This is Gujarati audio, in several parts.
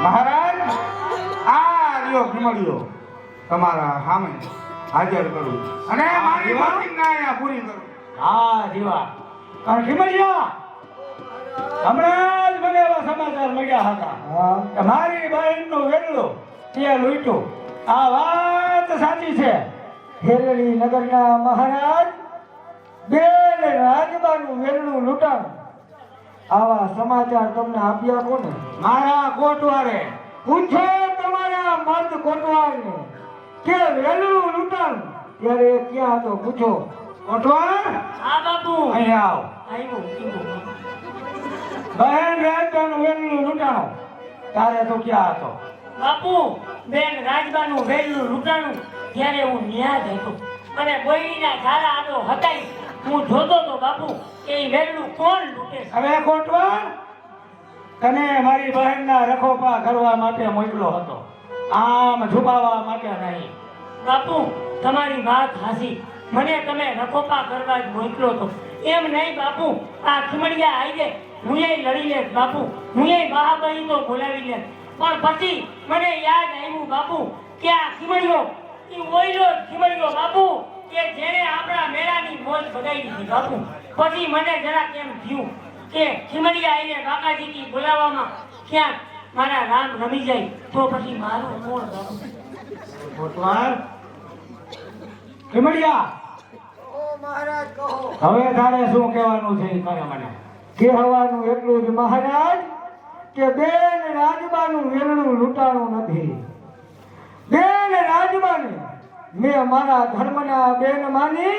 મહારાજ આ રહ્યો ખીમડિયો તમારા સામે હાજર કરું અને મારી પ્રતિજ્ઞા પૂરી કરું. હા જીવા પણ ખીમડિયા હમણાં જ મને એવા સમાચાર મળ્યા હતા કે મારી બહેનનું વેરલું તે લૂંટ્યું. આ વાત સાચી છે? હેરળી નગરના મહારાજ બેન રાજબાનું વેરલું લૂંટાણ. આવા સમાચાર તમને આપ્યા કોને? મારા કોટવારે. પૂછો તમારા મર્દ કોટવારને કે વેરલું લૂંટાણ ત્યારે ક્યાં હતો? પૂછો. કોટવાર, હા બાપુ. અહીંયા આવ. આવ્યો. બહેન રાજબાનું વેરલું લૂંટાણો તારે તો ક્યાં હતો? બાપુ, બેન રાજબાનું વેલું લૂંટાણું ત્યારે હું ન્યાજ હતો અને બોયડીના ઝાડા આડો હટાઈ હું જોતો તો બાપુ કે એ વેલું કોણ લૂંટે છે. હવે કોટવાર, તને મારી બહેનના રખોપા કરવા માટે મોકલો હતો, આમ છુપાવવા માટે નહીં. બાપુ, તમારી વાત હાસી. મને તમે રખોપા કરવા જ મોકલો તો. એમ નહીં બાપુ, આ ખીમડિયા આવી જાય હું એ લડી લે બાપુ, હું એ મહાબલી તો બોલાવી લે. પણ પછી મને યાદ આવ્યું બાપુ કે આ ખીમડિયો એ ઓયલો ખીમડિયો બાપુ કે જેણે આપણા મેળાની મોજ બગાડી દીધી બાપુ. પછી મને જરા કેમ થયું કે ખીમડિયા આવીને કાકાજીની બોલાવવામાં ક્યાંક મારા રામ રમી જાય તો પછી મારું કોણ બાપુ? કોટવાર, ખીમડિયા, મહારાજ કહો. હવે તારે શું કહેવાનું છે? એ કરે મને કહેવાનું એટલું જ મહારાજ કે બેન રાજબાનું વેરણું લૂંટાણું નથી. બેન રાજબાને મેં મારા ધર્મના બેન માની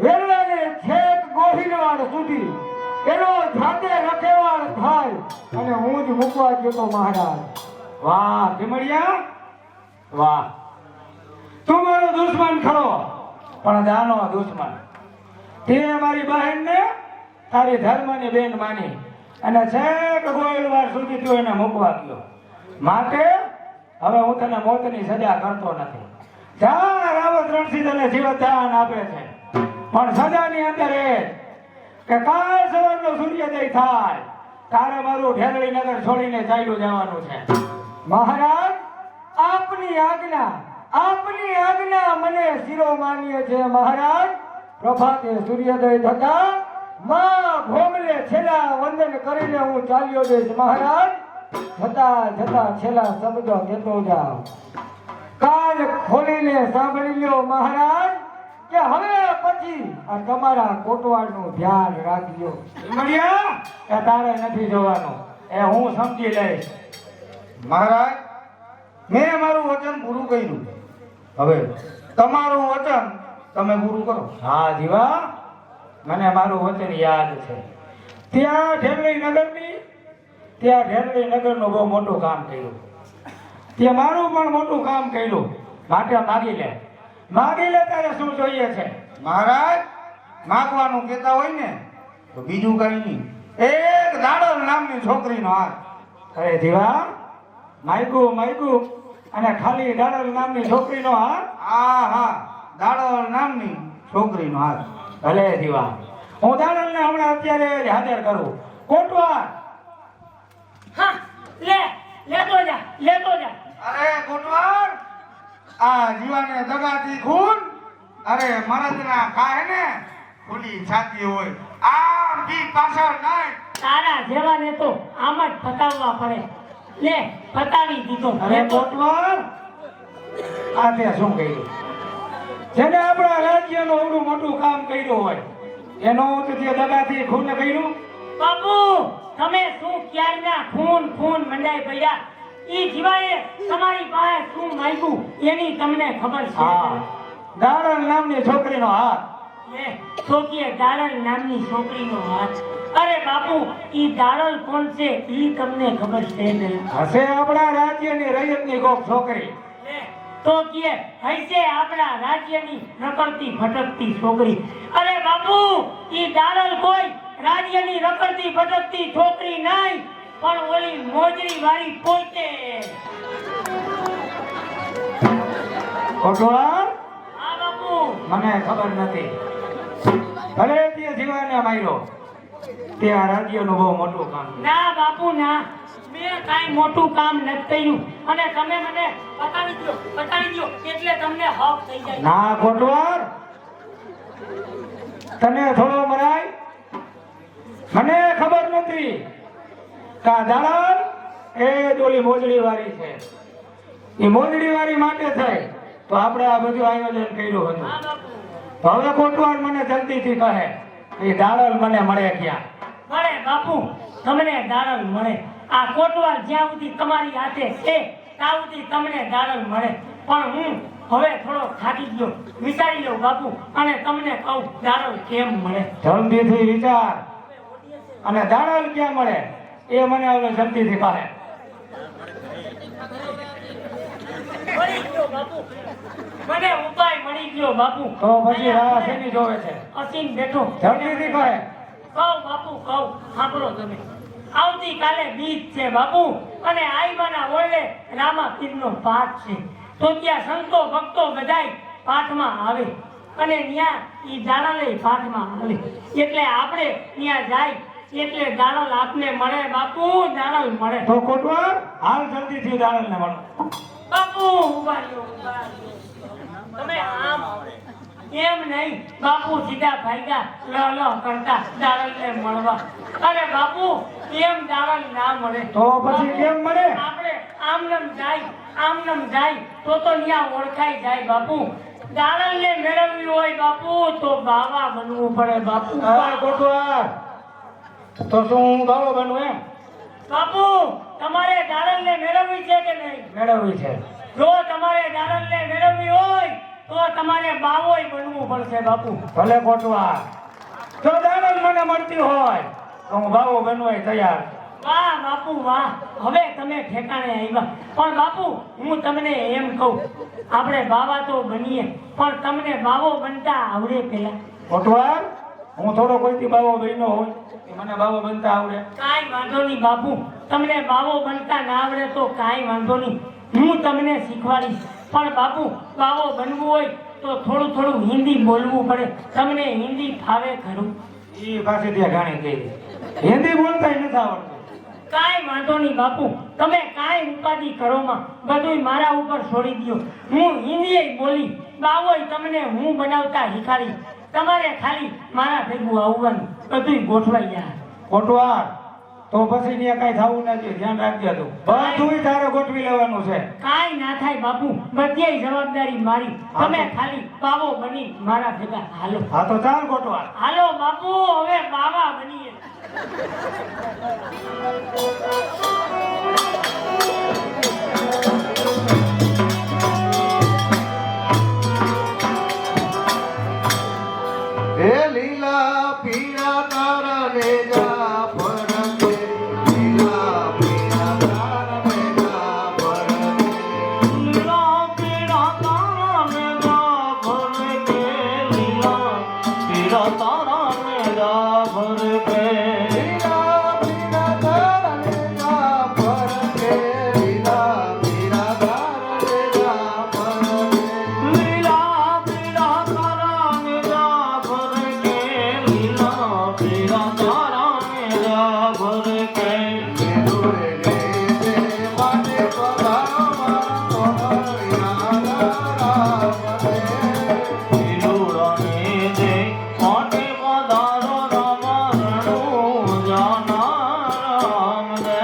વેરણાને છેક ગોહિલવાડ સુધી એનો જાતે રખેવાળ થાય અને હું જ મૂકવા જતો મહારાજ. વાહ ખીમડિયા, વાહ! તું મારો દુશ્મન ખરો પણ જાનો દુશ્મન. તે મારી બહેનને તારી ધર્મની બેન માની અને છેક ગોહિલવાડ સુધી તું એને મૂકવા ગયો. માટે હવે હું તને મોતની સજા કરતો નથી. જા, રાવત રણસિંહ તને જીવતદાન આપે છે, પણ સજાની અંદર એ કે કાલ સવારનો સૂર્યોદય થાય તારે મારું ઢેરળી નગર છોડીને ચાલ્યું જવાનું છે. મહારાજ, આપની આજ્ઞા મને શિરોમાન્ય છે મહારાજ. પ્રભાતે સૂર્યોદય થતા માં ભોમલે છેલ્લા વંદન કરીને હું ચાલ્યો જઈશ મહારાજ. જતા છેલ્લા શબ્દ કહેતો જાવ. કાન ખોલીને સાંભળી લ્યો મહારાજ કે હવે પછી આ તમારા કોટવાડનું ધ્યાન રાખજો. ખીમડિયા, એ તારે નથી જોવાનું, એ હું સમજી લઈશ. મહારાજ, મેં મારું વચન પૂરું કર્યું. હવે તમારું વચન તમે પૂરું કરો. હા જીવા, મને મારું વચન યાદ છે. ત્યાં ઢેરળી નગરનું બહુ મોટું કામ કર્યું. ત્યાં મારું પણ મોટું કામ કર્યું. માટે માગી લે તારે શું જોઈએ છે? મહારાજ, માગવાનું કહેતા હોય ને તો બીજું કઈ નહીં, એક દાડલ નામની છોકરીનો હાથ. અરે જીવા, માગ્યું અને ખાલી દાડલ નામની છોકરીનો હાથ? હા, દાડલ નામની છોકરીનો હાથ. ભલે જીવા, હું દાડલને હમણાં અત્યારે જ હાજર કરું. કોટવાર, હા, લેતો જા. અરે કોટવાર, આ જીવાને દગાથી ખૂન, અરે મરદના ખાય ને ખુલી છાતી હોય, આમ કી પાછળ નહીં. તારા જેવાને તો આમ જ પતાવવા પડે. લે, પતાવી દીધો. અરે કોટવાર, આ તે શું કર્યું? જેને આપણા રાજ્યનું એવડું મોટું કામ કર્યું હોય એનો તે દગાથી ખૂન કર્યું? બાપુ, તમે શું ક્યારના ખૂન મંડાઈ પડ્યા? ઈ જીવાએ તમારી પાસે શું માંગ્યું એની તમને ખબર છે? હા, દાડલ નામની છોકરીનો હાથ. લે, છોકરીએ દાડલ નામની છોકરીનો હાથ. અરે બાપુ, ઈ દાડલ કોણ છે ઈ તમને ખબર છે ને? હશે આપણા રાજ્યની રૈયતની કોક છોકરી. લે, તો કે હૈસે આપણા રાજ્યની રખડતી ભટકતી છોકરી. અરે બાપુ, ઈ દાડલ કોઈ રાજ્યની રખડતી ભટકતી છોકરી નહીં, પણ ઓલી મોજરી વાળી પોતે. કોટવાર, હા બાપુ. મને ખબર નથી. ભલે તે જીવાને માર્યો તે આ રાજ્યનું બહુ મોટું કામ છે. ના બાપુ ના, મેં કાંઈ મોટું કામ નથી કર્યું અને તમે મને બતાવી દો એટલે તમને હક થઈ જાય. ના કોટવાર, તને થોડો મરાય. મને ખબર નથી કે આ દાલાલ એ ઓલી મોજડી વાળી છે. એ મોજડી વાળી માટે થાય તો આપણે આ બધું આયોજન કર્યું હતું. હા બાપુ, તો હવે કોટવાર મને જલ્દીથી કહે એ દાલાલ મને મળે ક્યાં? મળે બાપુ, તમને દાડલ મળે. આ કોટવાર જ્યાં સુધી તમારી હાથે છે ત્યાં સુધી તમને દાડલ મળે. પણ હું હવે થોડો થાકી ગયો, વિચારી લઉં બાપુ અને તમને કહું દાડલ કેમ મળે. જલ્દીથી વિચાર અને દાલાલ ક્યાં મળે એ મને હવે જલ્દીથી કહે. મળી ગયો બાપુ, મને ઉપાય મળી ગયો બાપુ. તો પછી રાહ શેની જોવે છે? અસીમ બેઠો. જલ્દીથી કહે. કહું બાપુ કહું, સાંભળો તમે. આવતીકાલે બીજ છે બાપુ અને આઈબાના ઓળે રામા પીરનો પાઠ છે. તો ત્યાં સંતો ભક્તો બધાય પાઠમાં આવે અને ત્યાં ઈ દાડલે પાઠમાં આવે. એટલે આપણે ત્યાં જાય એટલે દાડલ આપને મળે બાપુ, દાડલ મળે. તો કોટવાર હાલ જલ્દીથી દાલાલને મળો. બાપુ ઉભા રહ્યો, ઉભા રહ્યો. તમે આમ એમ નહીં બાપુ, સીધા ભાગ્યા લ કરતા દાડલને મળવા. અરે બાપુ એમ દાડલ ના મળે. તો પછી કેમ મળે? આપણે આમનમ જાય તો ત્યાં ઓળખાઈ જાય બાપુ. દાડલને મેળવવી હોય બાપુ તો બાવા બનવું પડે બાપુ. હા કોટવાર, તો શું હું બાવો બનું એમ? બાપુ તમારે દાડલને મેળવવી છે કે નહીં? મેળવવી છે. જો તમારે દાડલને મેળવવી હોય તો તમારે બાવોય બનવું પડશે બાપુ. ભલે કોટવાર, જો દાલાલ મને મળતી હોય તો હું બાવો બનવાય તૈયાર. વાહ બાપુ વાહ, હવે તમે ઠેકાણે આવ્યા. પણ બાપુ હું તમને એમ કહું, આપણે બાવા તો બનીએ પણ તમને બાવો બનતા આવડે પેલા? કોટવાર, હું થોડો કોઈથી બાવો બન્યો હોય એ મને બાવો બનતા આવડે. કાંઈ વાંધો નહીં બાપુ, તમને બાવો બનતા ના આવડે તો કાંઈ વાંધો નહીં, હું તમને શીખવાડીશ. પણ બાપુ બાવો બનવું હોય તો થોડું હિન્દી બોલવું પડે. તમને હિન્દી ફાવે ખરું? એ પાછી ત્યાં ગાણી કહી હિન્દી બોલતા નથી આવડતું. કાંઈ વાંધો નહીં બાપુ, તમે કાંઈ ઉપાધિ કરોમાં, બધુંય મારા ઉપર છોડી દો. હું હિન્દી બોલી બાવોય તમને હું બનાવતા શીખાડી. તમારે ખાલી મારા ભેગું આવવાનું, બધુંય ગોઠવાઈ જાય. કોટવાર, તો પછી ત્યાં કઈ થવું નથી, ધ્યાન રાખજે તું. બધુંય તારે ગોઠવી લેવાનું છે. કાંઈ ના થાય બાપુ, બધી જવાબદારી મારી. તમે ખાલી બાવો બની મારા ભેગા હાલો. હા તો ચાલ કોટવાર. હાલો બાપુ, હવે બાવા બનીએ. હે લીલા પીળા તારા રેજા ફરકે, લીલા પીળા તારા રેજા ફરકે, લીલા પીળા તારા મેઘા ભરકે, લીલા પીળા તારા મેઘા ભરકે. લીલા પીળા તારા રેજા ફરકે, લીલા પીળા તારા રેજા ફરકે, લીલા પીળા તારા મેઘા ભરકે, લીલા પીળા તારા મેઘા ભરકે. મેદુરે રે તે માટે પધારો મારા કોહળિયા રામ રે. લીલોડાને દે માટે પધારો રામ રણું જાના રામ દે.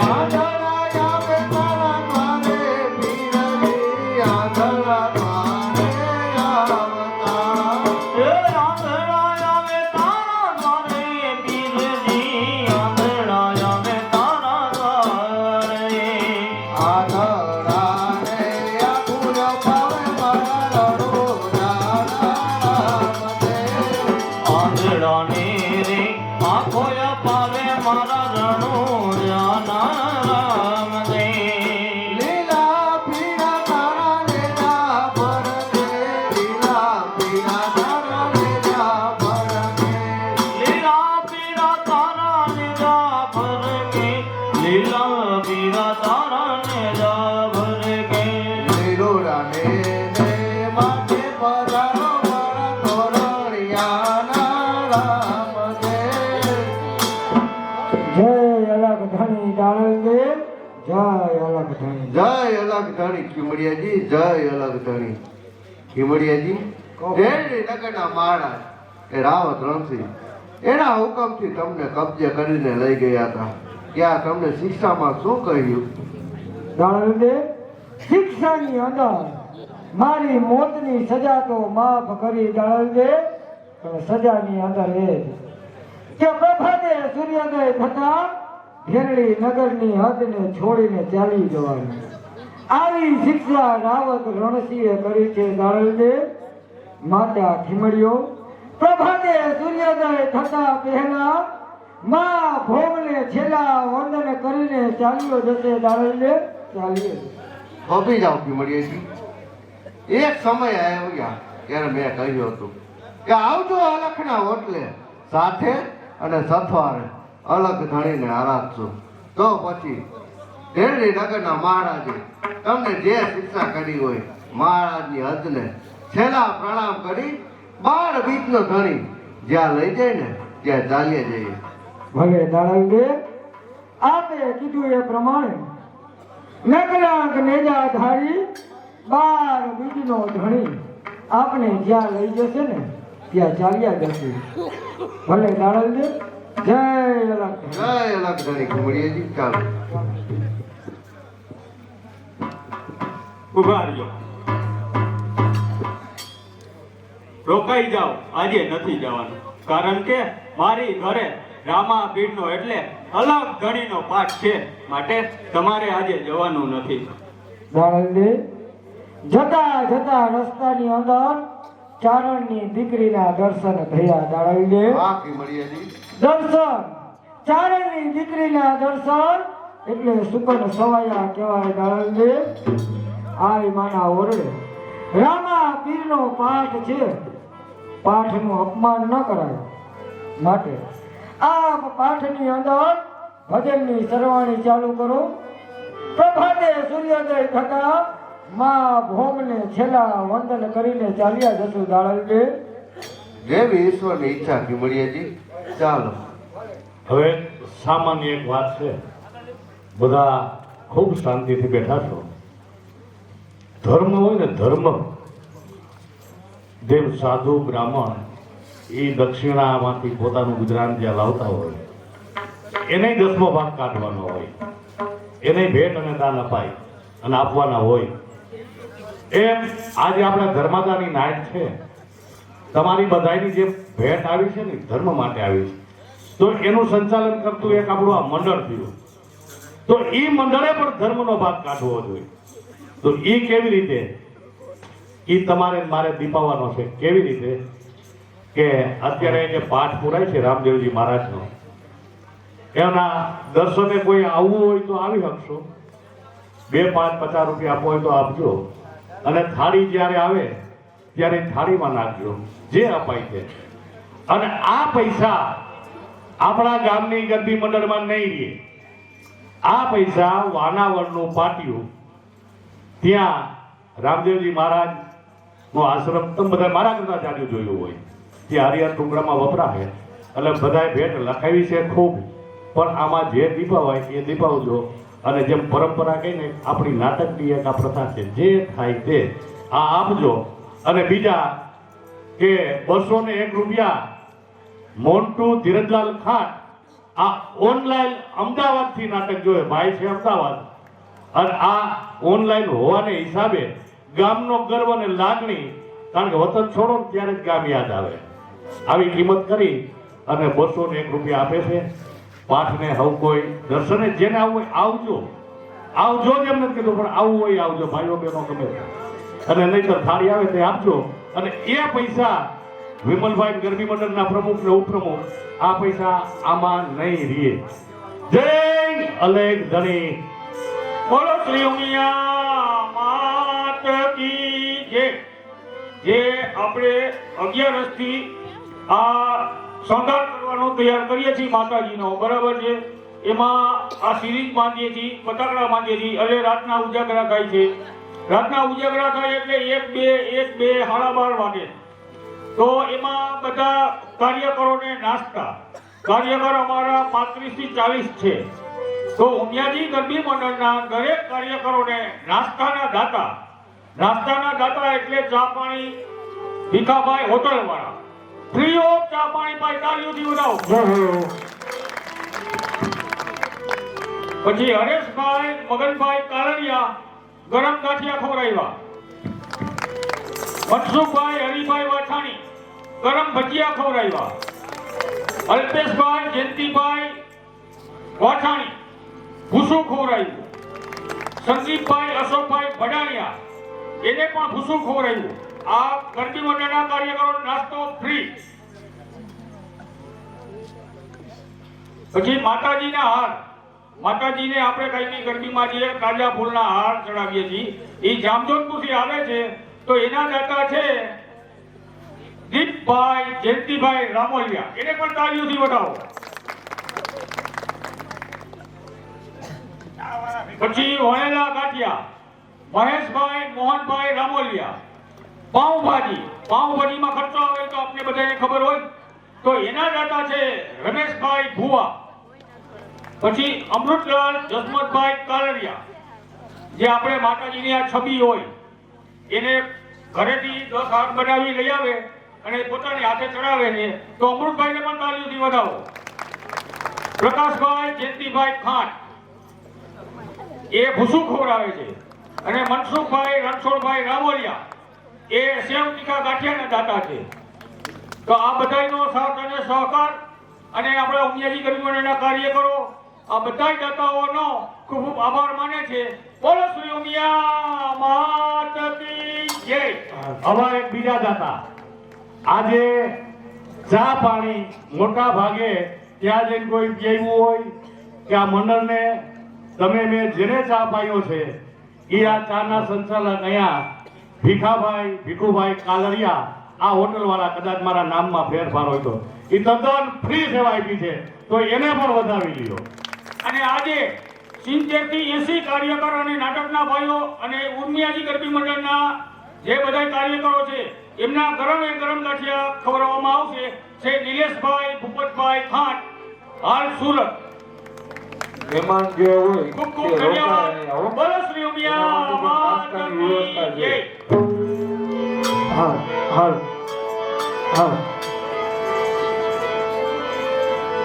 આંધળા આવે તારા દ્વારે પીરજી, આંધળા દ્વારે આવતા. એ આંધળા આવે તારા દ્વારે પીરજી, આંધળા આવે તારા દ્વારે. આંધળા રે આખું ફાવે મારા રણુજા રામ દે. આંધળાને રે આંખો અપાવે મારા રણું જાના રામ દે. લીલા પીળા તારા રેજા ફરકે, લીલા પીળા તારા રેજા ફરકે, લીલા પીળા તારા નેજા ભરકે, લીલા પીળા તારા નેજા ભરકે. લીલોડાને ને માટે પધારો મારા કોહળિયાના રામ દે. ધણી દાડલ દે જય અલગ ધણી જય અલગ ધણી ખીમડિયાજી, જય અલગ ધણી ખીમડિયાજી. દેવની નગરના મહારાજ એ રાવત રણસિંહ એના હુકમથી તમને કબજે કરીને લઈ ગયા હતા. ત્યાં તમને શિક્ષામાં શું કહ્યું? દાડલ દે શિક્ષાની અંદર મારી મોતની સજા તો માફ કરી દાડલ દે, પણ સજાની અંદર એ કે પ્રભાતે સૂર્યોદય થતા ભેરડી નગરની હદને છોડીને ચાલી જવાનું. આવી શિક્ષા રાવત રણસિંહે કરી છે દાડલ દે. માતા ખીમડીઓ પ્રભાતે સૂર્યોદય થતા પહેલા માં ભોમને છેલ્લા વંદન કરીને ચાલ્યો જશે દાડલ દે, ચાલ્યો. થોભી જાઓ ખીમડિયાજી. એક સમય આવ્યા ત્યારે મેં કહ્યું હતું કે આવજો અલખના ઓટલે સાથે અને સથવારે અલગ ધણીને આરાધશું. તો પછી ભેરડી નગરના મહારાજે તમને જે શિક્ષા કરી હોય મહારાજની હદને છેલ્લા પ્રણામ કરી 12 બીજનો ધણી જ્યાં લઈ જાય ને ત્યાં ચાલીએ જઈએ. ભલે દાડલ દે આપે કીધું એ પ્રમાણે નકલાક નેજા ધારી 12 બીજનો ધણી આપણે જ્યાં લઈ જશે ને ત્યાં ચાલ્યા જશે. ભલે દાડલ દે જય અલગ ધણી. જય અલગ ધણી ખીમડિયાજી. ચાલો ઉભા રહ્યો, રોકાઈ જાઓ, આજે નથી જવાનું. કારણ કે મારી ઘરે રામા પીરનો એટલે અલગ ધણીનો પાઠ છે, માટે તમારે આજે જવાનું નથી. દાડલ દે જતા જતા રસ્તાની અંદર ચારણની દીકરીના દર્શન થયા. દાડલ દે હા ખીમડિયાજી. દર્શન ચારણની દીકરીના દર્શન એટલે સુકન સવાયા કહેવાય. દાડલ દે આઈ માના ઓરડે રામા પીરનો પાઠ છે, પાઠનું અપમાન ન કરાય માટે આ પાઠની અંદર ભજનની સરવાણી ચાલુ કરો. પ્રભાતે સૂર્યોદય થતા માં ભોમને છેલ્લા વંદન કરીને ચાલ્યા જશું. દાડલ દે જેવી ઈશ્વરની ઈચ્છા ખીમડિયાજી. ચાલો હવે સામાન્ય એક વાત છે, બધા ખૂબ શાંતિથી બેઠા છો. ધર્મ હોય ને ધર્મ, જેમ સાધુ બ્રાહ્મણ એ દક્ષિણામાંથી પોતાનું ગુજરાન જ્યાં લાવતા હોય એને 10મો ભાગ કાઢવાનો હોય, એને ભેટ અને દાન અપાય અને આપવાના હોય. એમ આજે આપણે ધર્માદાની નાયક છે. તમારી બધાની જે ભેટ આવી છે ને ધર્મ માટે આવી છે, તો એનું સંચાલન કરતું એક આપણું આ મંડળ થયું. તો એ મંડળે પણ ધર્મનો ભાગ કાઢવો જોઈએ. તો એ કેવી રીતે? એ તમારે મારે દીપાવવાનો છે. કેવી રીતે કે અત્યારે જે પાઠ પુરાય છે રામદેવજી મહારાજનો, એના દર્શને કોઈ આવવું હોય તો આવી શકશો. 2, 5, 50 રૂપિયા આપવો હોય તો આપજો. અને થાળી જ્યારે આવે ત્યારે થાળીમાં નાખજો જે અપાય છે. અને આ પૈસા આપણા ગામની ગરબી મંડળમાં નહીં રહે. આ પૈસા વાનાવરનું પાટિયું, ત્યાં રામદેવજી મહારાજ નો આશ્રમ તમે બધા મારા કરતા જાજુ જોયું હોય, ત્યાં હરિહર ટુંગરામાં વપરાય. એટલે બધાએ ભેટ લખાવી છે ખૂબ, પણ આમાં જે દીપાવાય એ દીપાવજો. અને જેમ પરંપરા કહીને આપણી નાટકની એક આ પ્રથા છે, જે થાય તે આ આપજો. અને બીજા કે 201 રૂપિયા મોન્ટુ ધીરજલાલ ખાટ આ ઓનલાઈન અમદાવાદથી નાટક જોયે, ભાઈ છે અમદાવાદ, અને આ ઓનલાઈન હોવાને હિસાબે ગામનો ગર્વ અને લાગણી, કારણ કે વતન છોડો ત્યારે જ ગામ યાદ આવે. આવી કિંમત કરી અને 201 રૂપિયા આપે છે. પાઠને હવ કોઈ દર્શને જેને આવવું હોય આવજો, આવજો જ એમ નથી કીધું, પણ આવવું હોય આવજો ભાઈઓ બહેનો ગમે. અને નહીંતર થાળી આવે તે આપજો. અને એ પૈસા વિમલભાઈ ગરબી મંડળના પ્રમુખ ને ઉપપ્રમુખ, આ પૈસા આમાં નહીં રીએ. જય અલેગ ધણી. બોલો શ્રી ઉમિયા માત કી જય. જે આપણે 11 થી આ શણગાર કરવાનો તૈયાર કરીએ છીએ માતાજીનો, બરાબર છે. એમાં આ સિરીજ માંડીએ છીએ, ફટાકડા માંડીએ છીએ, એટલે રાતના ઉજાગરા થાય છે. રાતના ઉજાગરા થાય એટલે 1, 2, 12 વાગે. તો એમાં બધા કાર્યકરોને નાસ્તા, કાર્યકર અમારા 35 થી 40 છે. તો ઉમિયાજી ગરબી મંડળના દરેક કાર્યકરોને નાસ્તાના દાતા એટલે ચા પાણી ભીખાભાઈ હોટલ વાળા ફ્રી ઓફ ચા પાણી પાઈ તાળીઓથી વધાવો. પછી હરેશભાઈ મગનભાઈ કાલરિયા ગરમ ગાંઠિયા ખવડાવ્યા. મનસુખભાઈ હરિભાઈ વાછાણી ગરમ ભજીયા ખવડાવ્યા. અલ્પેશભાઈ જયંતિભાઈ વાછાણી ભૂસું ખવડાવ્યું. સંદીપભાઈ અશોકભાઈ ભડાણિયા એને પણ ભૂસું ખવડાવ્યું. આ ગરબી મંડળના કાર્યકરો નાસ્તો ફ્રી. પછી માતાજીના હાર, માતાજીને આપણે કઈ બી ગરબીમાં જે તાજા ફૂલના હાર ચડાવીએ છીએ એ જામજોધપુરથી આવે છે. તો એના દાતા છે દીપભાઈ જયંતિભાઈ રામોલિયા, એને પણ તાળીઓથી વધાવો. પછી વણેલા ગાંઠિયા મહેશભાઈ મોહનભાઈ રામોલિયા. પાઉંભાજીમાં ખર્ચો આવે તો આપને બધાને ખબર હોય, તો એના દાતા છે રમેશભાઈ ભુવા. પછી અમૃતલાલ જસમતભાઈ કાલરિયા, જે આપણે માતાજીની આ છબી હોય એને ઘરેથી 10 હાથ બનાવી લઈ આવે અને પોતાની હાથે ચડાવે છે. તો અમૃતભાઈને પણ તાળીઓથી વધાવો. પ્રકાશભાઈ જયંતિભાઈ ખાંટ એ ભૂસું ખવડાવે છે. અને મનસુખભાઈ રણછોડભાઈ રામોલિયા એ સેવ તીખા ગાંઠિયાના દાતા છે. તો આ બધાનો સાથ અને સહકાર અને આપણા ઉમિયાજી ગરબી મંડળના કાર્યકરો આ બધા દાતાઓનો ખૂબ ખૂબ આભાર માને છે. બોલો શ્રી ઉમિયા માત કી જય. અમારા એક બીજા દાતા આજે ચા પાણી મોટા ભાગે ત્યાં જઈને કોઈ પીવું હોય કે આ મંડળને તમે મેં જેને ચા પાયો છે એ આ ચાના સંચાલક અહીંયા ભીખુભાઈ કાલરિયા, આ હોટલ વાળા, કદાચ મારા નામમાં ફેરફાર હોય તો એ તદ્દન ફ્રી સેવા આપી છે, તો એને પણ વધાવી લ્યો. અને આજે 70 થી 80 કાર્યકર અને નાટકના ભાઈઓ અને ઉમિયાજી ગરબી મંડળના જે બધા કાર્યકરો છે એમના ગરમ ગાંઠિયા ખવડાવવામાં આવશે. છે નિલેશભાઈ ભૂપતભાઈ ખાંટ, હાલ સુરત. મહેમાન જે હોય ખૂબ ખૂબ ધન્યવાદ. બોલો શ્રી ઉમિયા માત કી જય. હાલ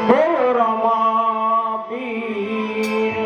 બોલો રામા પીર.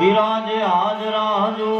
બિરાજે હાજરા જો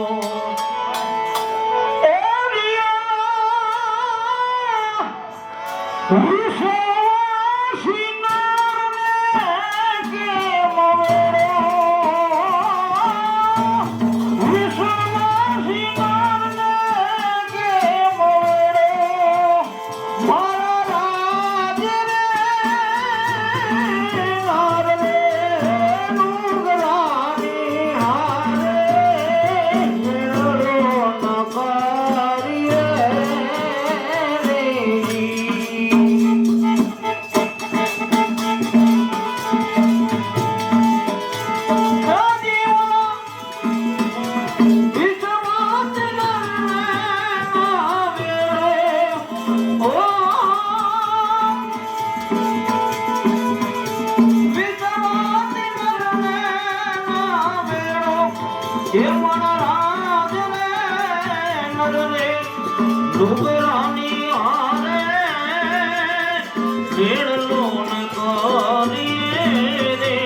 ખેડ લોન કરીએ રે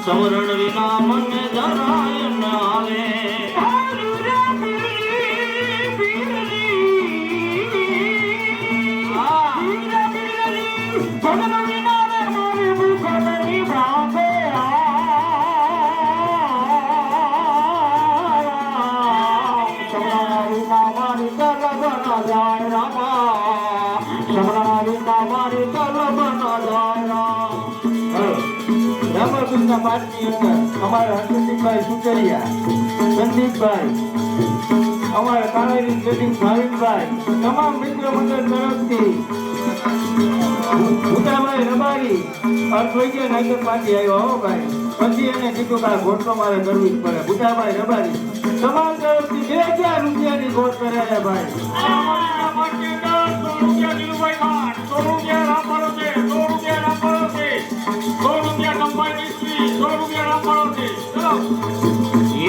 સમરણ વિના મને ધરાય નાલે રામાપીરના પાટની અંદર અમારા હરસિંહભાઈ સુતરિયા, સંદીપભાઈ, અમારા કાવેરી ટ્રેડિંગ ભાવિકભાઈ, તમામ મિત્ર મંડળ તરફથી ભૂતાભાઈ રબારી અર્થવૈજ્ઞાન નાગર પાટી આવ્યો હો ભાઈ. પછી એને કીધું કે આ ગોઠવો મારે કરવી જ પડે. ભૂતાભાઈ રબારી તમામ તરફથી 2000 રૂપિયાની ગોઠ કરાયા ભાઈ.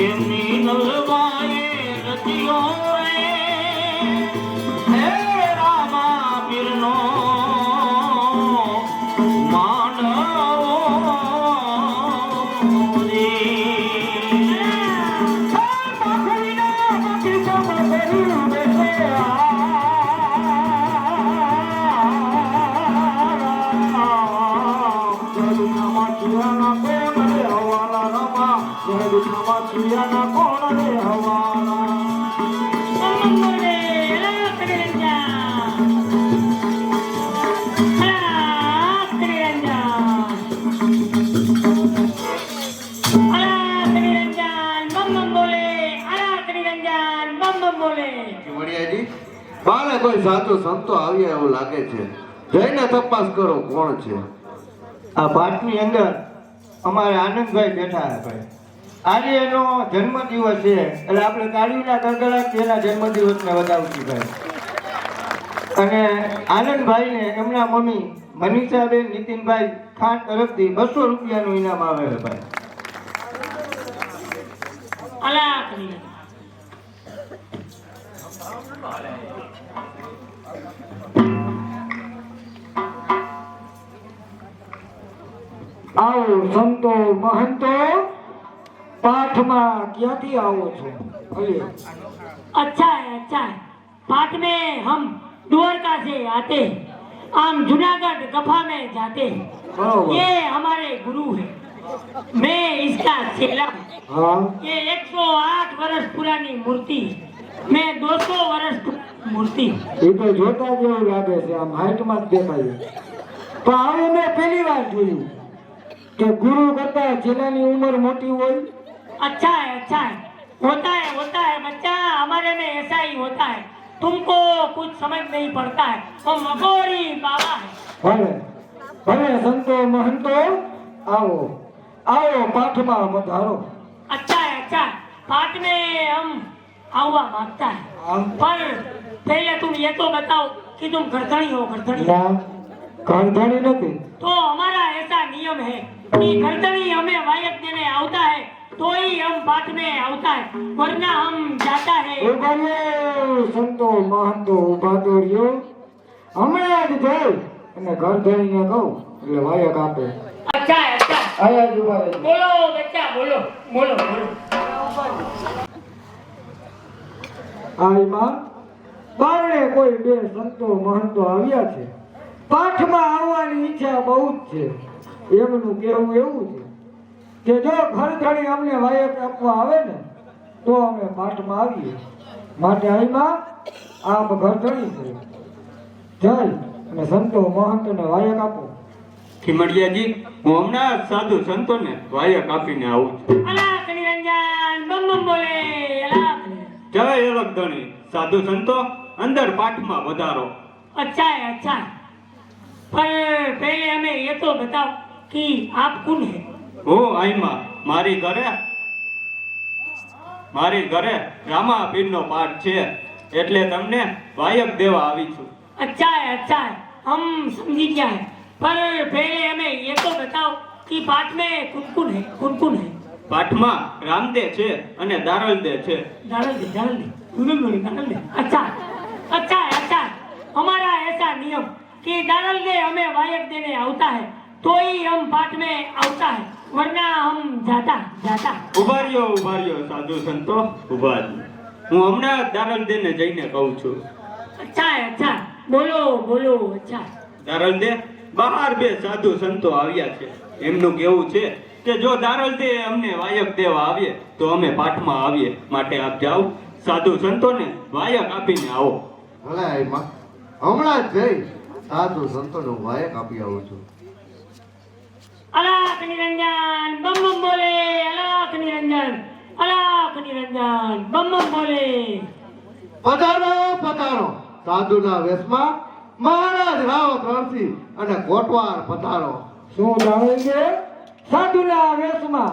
એમની નલવાએ રતિયો હે રામા પીરનો કોઈ સાધુ સંતો આવ્યા એવું લાગે છે. જઈને તપાસ કરો કોણ છે. આ પાઠની અંદર અમારે આનંદભાઈ બેઠા છે ભાઈ. આજે એનો જન્મદિવસ છે એટલે આપણે તાળીના ગડગડાટ એના જન્મદિવસને વધાવશું ભાઈ. અને આનંદભાઈને એમના મમ્મી મનીષાબેન નીતિનભાઈ ખાન તરફથી 200 રૂપિયાનું ઇનામ આવે છે ભાઈ. અલા કરી આવો સંતો મહંતો, પાઠમાં ક્યાંથી આવો છો? બોલીએ. अच्छा है पाठ में हम द्वारका से आते, हम जूनागढ़ गफा में जाते। बराबर। ये हमारे गुरु है, मैं इसका चेला हूँ। હા, ये 108 वर्ष पुरानी मूर्ति है, मैं 200 वर्ष पुरानी मूर्ति हूँ। એ તો જોતા જેવું લાગે છે, આમ હાઈટમાં જ દેખાય. તો આવું મેં પહેલી વાર જોયું કે ગુરુ કરતા ચેલાની ઉંમર મોટી હોય. अच्छा है होता है बच्चा, हमारे में ऐसा ही होता है, तुमको कुछ समझ नहीं पड़ता है, हम मकोड़ी बाबा है। ભલે ભલે સંતો મહંતો, આવો આવો પાઠમાં પધારો. अच्छा है पाठ में हम आवा मांगता है, આમ पर पहले तुम ये तो बताओ कि तुम गरदनी हो। गरदनी ના કાંધાણી નથી. तो हमारा ऐसा नियम है कि गरदनी हमें वायक देने आता है तो ही हम पाठ में आता है, वरना हम जाता है। ઉભા રહ્યો સંતો મહંતો, ઉભા તો રહ્યો. હમણાં જ જઈ અને ઘર ધણીને કહું એટલે વાયક આપે. अच्छा है આયા જ ઉભા રહેજો. बोलो बच्चा बोलो बोलो बोलो। આ એમાં બારણે કોઈ બે સંતો મહંતો આવ્યા છે. પાઠમાં આવવાની ઈચ્છા બહુ જ છે. એમનું કહેવું એવું છે કે જો ઘર ધણી અમને વાયક આપવા આવે ને તો અમે પાઠમાં આવીએ. માટે અહીંમાં આપ ઘર ધણી છે, જઈ અને સંતો મહંતોને વાયક આપો. ખીમડિયાજી, હું હમણાં સાધુ સંતોને વાયક આપીને આવું છું. अला निरंजन बम बम बोले अला। જય અલગ ધણી. સાધુ સંતો, અંદર પાઠમાં વધારો. अच्छा है पर पहले हमें ये तो बताओ कि आप कौन है? હું આઈમાં મારી ઘરે રામા પીરનો પાઠ છે એટલે તમને વાયક દેવા આવી છું. अच्छा है हम समझी क्या है, पर पहले हमें ये तो बताओ कि पाठ में कौन कौन है? પાઠમાં રામદે છે અને દારલદે છે. डाल दे। अच्छा है हमारा ऐसा नियम कि डाल दे हमें वायक देने आता है तो ही हम पाठ में आता है, वरना हम जाता। ઉભા રહ્યો સાધુ સંતો, ઉભા રહ્યો. હું હમણાં દારલદેને જઈને કહું છું. अच्छा है बोलो अच्छा। દારલદે, બહાર બે સાધુ સંતો આવ્યા છે. એમનું કહેવું છે કે જો દારલદે અમને વાયક દેવા આવીએ તો અમે પાઠમાં આવીએ, માટે આપ જાઓ સાધુ સંતોને વાયક આપીને આવો. ભલે આઈમાં હમણાં જ જઈ સાધુ સંતોને વાયક આપી આવું છું. अलाख निरंजन बम बम बोले अलाख निरंजन बम बम बोले। પધારો સાધુના વેશમાં મહારાજ રાવત રણસિંહ અને કોટવાર પધારો. શું જાણે છે? સાધુના વેશમાં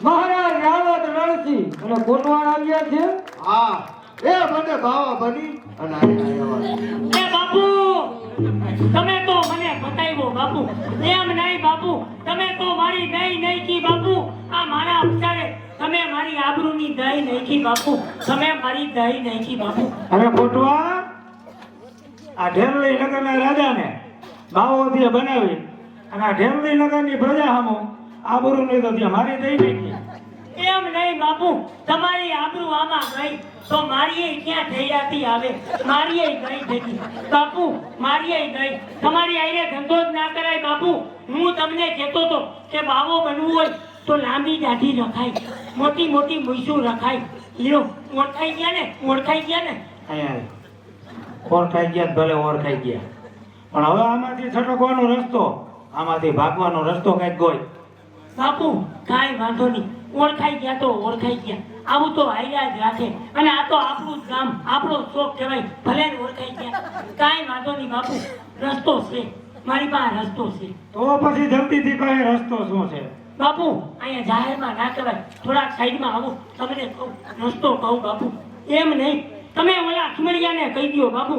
મહારાજ રાવત રણસિંહ અને કોટવાળ આવ્યા છે. હા, એ મને બાવા બની અને અહીંયા આવ્યા. ए बापू તમે તો મને બતાવ્યો બાપુ, એમ નહીં બાપુ, તમે તો મારી દઈ નહીં કી બાપુ, આ મારા અક્ષરે તમે મારી આબરૂની દઈ નહીં કી બાપુ, તમે મારી દઈ નહીં કી બાપુ। અને કોટવાળ આ ઢેરલી નગરના રાજાને બાવોથી બનાવી અને આ ઢેરલી નગરની પ્રજા સામો આબરૂની તો ત્યાં મારી દઈ નાખી. એમ નહીં બાપુ, તમારી આબરૂ આમાં ગઈ તો મારી ક્યાં થયાથી આવે, મારી ગઈ ભેગી બાપુ, મારી ગઈ। તમારી આઈને ધંધો જ ના કરાય બાપુ। હું તમને કહેતો તો કે બાવો બનવું હોય તો લાંબી દાઢી રખાય, મોટી મોટી મૂછું રખાય। લ્યો ઓળખાઈ ગયા ને, ઓળખાઈ ગયા ને। ઓળખાઈ ગયા ભલે ઓળખાઈ ગયા, પણ હવે આમાંથી છટકવાનો રસ્તો, આમાંથી ભાગવાનો રસ્તો કઈક ગોય. બાપુ કાંઈ વાંધો નહીં, ઓળખાઈ ગયા તો ઓળખાઈ ગયા। આવું તો આયા જ રાખે. અને આ તો આપણું જ ગામ, આપણો શોખ કહેવાય. ભલે ને ઓળખાઈ ગયા, કાંઈ વાંધો નહીં બાપુ, રસ્તો છે, મારી પાસે રસ્તો છે. તો પછી જલ્દીથી કહે રસ્તો શું છે? બાપુ અહીંયા જાહેરમાં ના કહેવાય, થોડાક સાઈડમાં આવો, તમને કહું રસ્તો કહું બાપુ. એમ નહીં, તમે ઓલા ખીમડિયાને કહી દો બાપુ,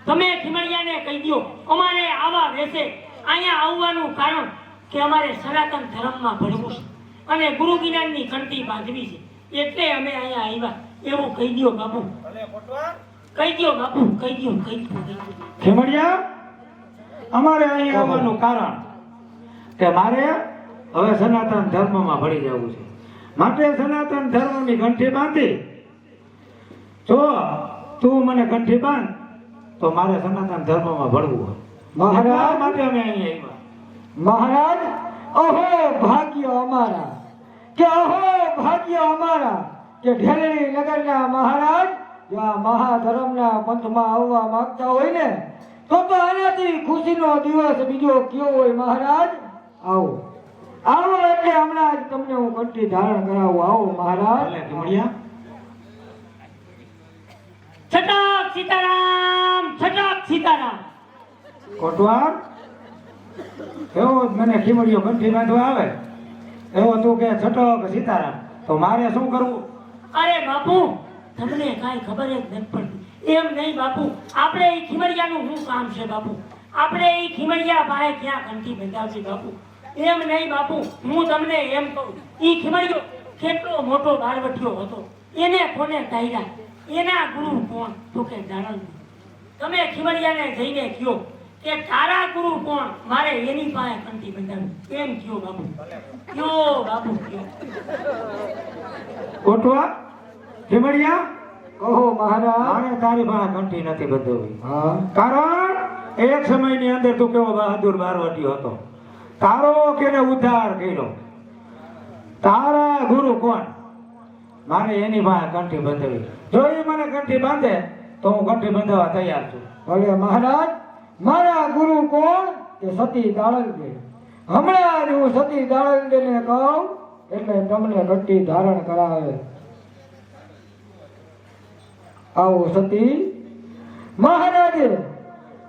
તમે ખીમડિયાને કહી દો અમારે આવા રહેશે. અહીંયા આવવાનું કારણ કે અમારે સનાતન ધર્મમાં ભણવું છે અને ગુરુ જ્ઞાનની ઘંટી બાંધવી છે, એટલે અમે અહીંયા આવ્યા. એવું કહી દો બાપુ, કહી દો બાપુ, કહી દો, કહી દો. ખીમડિયા, અમારે અહીં આવવાનું કારણ કે મારે હવે સનાતન ધર્મમાં ભળી જવું છે, માટે સનાતન ધર્મની કંઠી બાંધી. જો તું મને કંઠી બાંધ તો મારે સનાતન ધર્મમાં ભળવું હોય. મહારાજ માટે અમે અહીં આવ્યા. મહારાજ, અહો ભાગ્ય અમારા, કે અહો ભાગ્ય અમારા કે ઢેલણી નગરના મહારાજ જો આ મહાધર્મના પંથમાં આવવા માંગતા હોય ને તો આનાથી ખુશીનો દિવસ બીજો કયો હોય મહારાજ? આવો આવો, એટલે હમણાં જ તમને હું કંઠી ધારણ કરાવું. આવો મહારાજ. છટક સીતારામ, છટક સીતારામ. કોટવાર, એવો જ મને ખીમડીઓ કંઠી બાંધવા આવે એવો તું કે છટક સીતારામ, તો મારે શું કરવું? અરે બાપુ, તમને કાંઈ ખબર જ નથી પડતી. એમ નહીં બાપુ, આપણે એ ખીમડિયાનું શું કામ છે બાપુ? આપણે એ ખીમડિયા પાસે ક્યાં કંઠી બંધાવશે બાપુ? એમ નહીં બાપુ, હું તમને એમ કહું, એ ખીમડિયો કેટલો મોટો બાળવટીયો હતો, એને કોને કાઢ્યા? એના ગુરુ કોણ? તો કે જાણો. તમે ખીમડિયાને જઈને કહો કે તારા ગુરુ કોણ, મારે એની પાસે કંઠી બંધાવી. એમ કહો બાપુ, કયો બાપુ, કયો. કોટવા, ખીમડિયા, કહો મહારાજ. મારે તારી પાસે કંઠી નથી બંધાવી. કારણ એક સમયની અંદર તું કેવો બહાદુર બારવટીયો હતો, તારો કેને ઉદ્ધાર કર્યો. તારા ગુરુ કોણ? મારે એની પાસે કંઠી બંધાવી. જો એ મને કંઠી બાંધે તો હું કંઠી બંધાવવા તૈયાર છું. ભલે મહારાજ, મારા ગુરુ કોણ? કે સતી દાળંદે. હમણાં જ હું સતી દાળંદેને કહું એટલે તમને કંઠી ધારણ કરાવે. આવો સતી.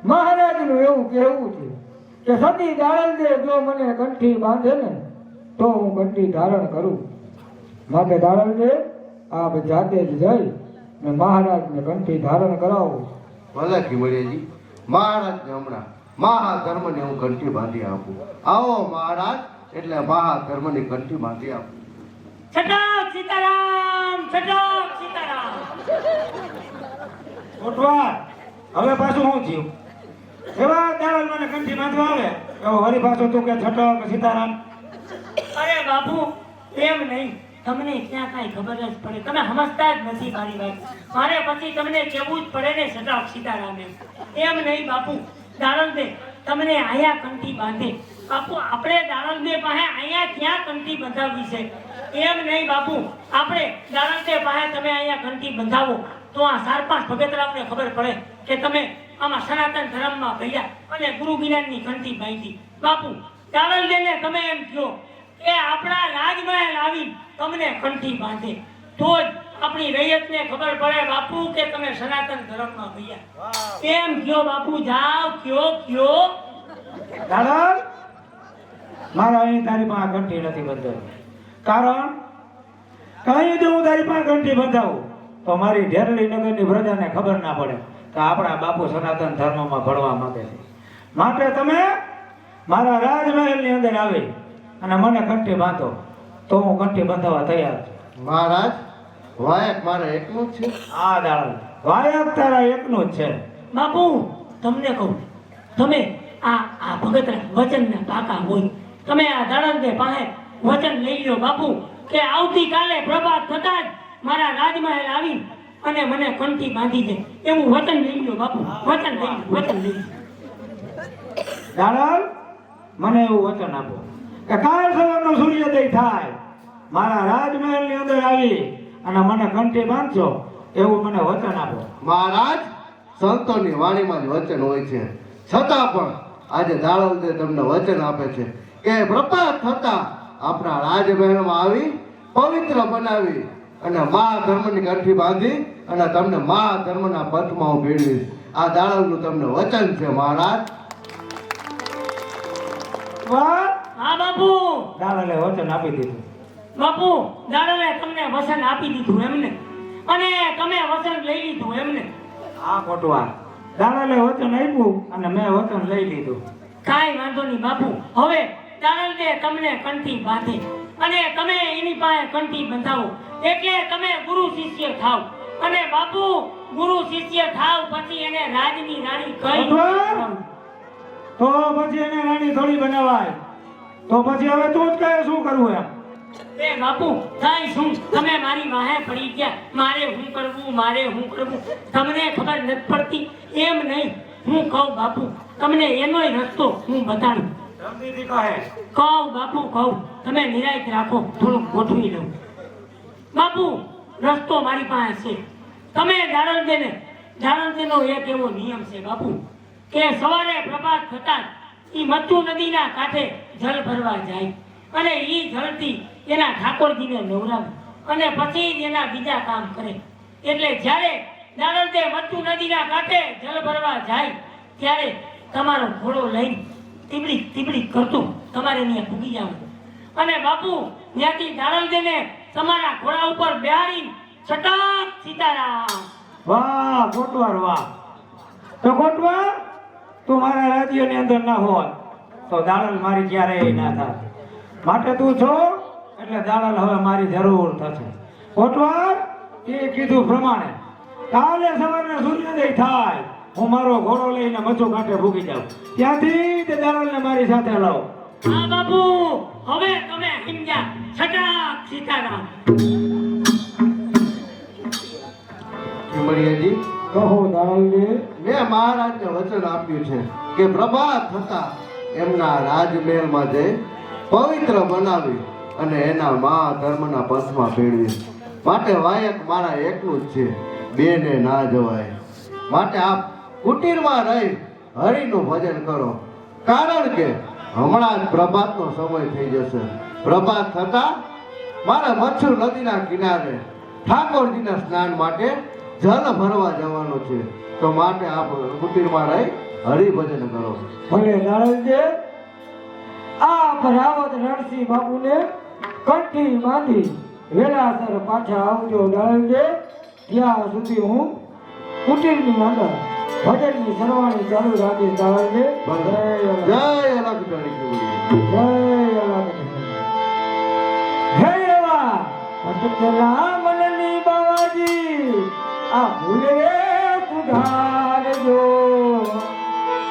મહારાજનું એવું કહેવું છે કે સતી દાળંદે જો મને કંઠી બાંધે ને તો હું કંઠી ધારણ કરું. માટે દાળંદે આપ જાતે જ જઈ ને મહારાજને કંઠી ધારણ કરાવું. ભલે ખીમડિયાજી, મહારાજને હમણાં મહાધર્મને હું કંઠી બાંધી આપું. આવો મહારાજ, એટલે મહાધર્મની કંઠી બાંધી આપું. છટક સીતારામ, છટક સીતારામ. કોટવાર, હવે પાછું હું થયું? એવા દાડલ મને કંઠી બાંધવા આવે એવો વળી પાછું તું કે છટક સીતારામ. અરે બાપુ, એમ નહીં, તમને ક્યાં કાંઈ ખબર જ પડે, તમે સમજતા જ નથી મારી વાત. મારે પછી તમને કહેવું જ પડે ને છટક સીતારામ એમ. એમ નહીં બાપુ, દાળંદે તમને અહીંયા કંઠી બાંધે. બાપુ, આપણે દાળંદે પાસે અહીંયા ક્યાં કંઠી બંધાવવી છે? એમ નહીં બાપુ, આપણે દાળંદે પાસે તમે અહીંયા કંઠી બંધાવો તો આ 4-5 ભગતરાવને ખબર પડે કે તમે આમાં સનાતન ધર્મમાં ભર્યા અને ગુરુ જ્ઞાનની ઘંટી બાંધી. બાપુ, દાળંદેને તમે એમ કહો કે આપણા રાજમહેલ આવી તમને કંઠી બાંધે તો જ આપણી રૈયતને ખબર પડે બાપુ કે તમે સનાતન ધર્મમાં ભર્યા. એમ કહો બાપુ, જાઓ, કયો. દાડલ, મારા અહીં તારી પાસે કંઠી નથી બંધાવી. કારણ કઈ જો હું તારી પાસે કંઠી બંધાવું તો મારી ઢેરલી નગરની પ્રજાને ખબર ના પડે કે આપણા બાપુ સનાતન ધર્મમાં ભણવા માંગે છે. માટે તમે મારા રાજમહેલની અંદર આવી અને મને કંઠી બાંધો તો હું કંઠી બંધાવવા તૈયાર છું. મહારાજ, વાયક મારે એકલું જ છે. આ દાડલ, વાયક તારા એકનું જ છે. બાપુ, તમને કહું, તમે આ ભગતરા વચનના પાકા હોય, તમે આ દાળંદે પાસે વચન લઈ લો બાપુ કે આવતીકાલે પ્રભાત થતા જ મારા રાજમહેલ આવી અને મને કંઠી બાંધી દે. એવું વચન લઈ લો બાપુ, વચન લઈ લો. દાડલ, મને એવું વચન આપો કે કાલ સવારનો સૂર્યોદય થાય મારા રાજમહેલની અંદર આવી અને મને કંઠી બાંધજો, એવું મને વચન આપો. મહારાજ, સંતોની વાણીમાં જ વચન હોય છે, છતાં પણ આજે દાળવદે તમને વચન આપે છે કે પ્રભાત થતા આપણા રાજમહેલમાં આવી પવિત્ર બનાવી અને મહાધર્મની કંઠી બાંધી અને તમને મહાધર્મના પથમાં હું ભેળવીશ. આ દાડવનું તમને વચન છે મહારાજ. વાહ હા બાપુ દાદાને વચન આપી દીધું. બાપુ દાદાએ તમને વસન આપી દીધું એમને, અને તમે વસન લઈ લીધું એમને. આ કોટવા દાદાને વચન આપ્યું અને મેં વચન લઈ લીધું. કાંઈ વાંધો નહીં બાપુ. હવે દાદાને તમને કંઠી બાંધે અને તમે એની પાસે કંઠી બંધાવો એટલે તમે ગુરુ શિષ્ય થાવ. અને બાપુ ગુરુ શિષ્ય થાવ પછી એને રાજની રાણી કઈ કોટવા? તો પછી એને રાણી થોડી બનાવાય. તો પછી હવે તું જ કહે શું કરવું એમ. એ બાપુ કાંઈ શું તમે મારી વાહે પડી ગયા. મારે શું કરવું તમને ખબર નથી પડતી એમ નહીં. હું કહું બાપુ તમને એનોય રસ્તો હું બતાડું. જલ્દીથી કહે. કહું બાપુ કહું, તમે નિરાશ રાખો, થોડુંક ગોઠવી લઉં. બાપુ રસ્તો મારી પાસે છે. તમે જાણલદેનો એક એવો નિયમ છે બાપુ કે સવારે પ્રભાત થતા ઈ મચ્છુ નદીના કાંઠે જળ ભરવા જાય અને ઈ જળથી એના ઠાકોરજીને નવરાવે અને પછી જ એના બીજા કામ કરે. એટલે જ્યારે જાણલદે મચ્છુ નદીના કાંઠે જળ ભરવા જાય ત્યારે તમારો ઘોડો લઈને તીબડી કરતો તમારે ત્યાં પૂગી જવાનું. અને બાપુ ત્યાંથી જાણલદેને તમારા ઘોડા ઉપર બેહાડી સટક સીતારામ. વાહ કોટવાર વાહ. તો કોટવાર તું મારા રાજ્યની અંદર ના હોત તો દાડલ મારી ક્યારેય ના થાય. માટે તું છો એટલે દાડલ હવે મારી જરૂર થશે. કોટવાર એ કીધું પ્રમાણે કાલે સવારે સૂર્યોદય થાય હું મારો ઘોડો લઈને મચ્છુ કાંઠે ભૂગી જાઉં. ત્યાંથી તે દાડલને મારી સાથે લાવો. હા બાપુ હવે તમે સમજ્યા. સટક સીતારામ. ચીમડીયાજી, કહો દાડલજી. મેં મહારાજને વચન આપ્યું છે કે પ્રભાત થતા એમના રાજમહેલમાં જઈ પવિત્ર બનાવી અને એના મહાધર્મના પંથમાં ભેળવી. માટે વાયક મારા એકનું જ છે, બેને ના જવાય. માટે આપ કુટીરમાં રહી હરિનું ભજન કરો, કારણ કે હમણાં જ પ્રભાતનો સમય થઈ જશે. પ્રભાત થતા મારે મચ્છુ નદીના કિનારે ઠાકોરજીના સ્નાન માટે જલ ભરવા જવાનું છે. તો માટે આપ કુટીરમાં રહી હરિભજન કરો. ભલે દાડલજી. આ ભરાવત રણસિંહ બાપુને કંઠી બાંધી વેલાસર પાછા આવજો દાડલજી. ત્યાં સુધી હું કુટીરની અંદર ભજનની સરવાણી ચાલુ રાખીશ દાડલજી. જય અલગધણી કીડી. જય અલગધણી. હે એવા ભટકલા મનની બાવાજી આ ભૂલે સુધારજો.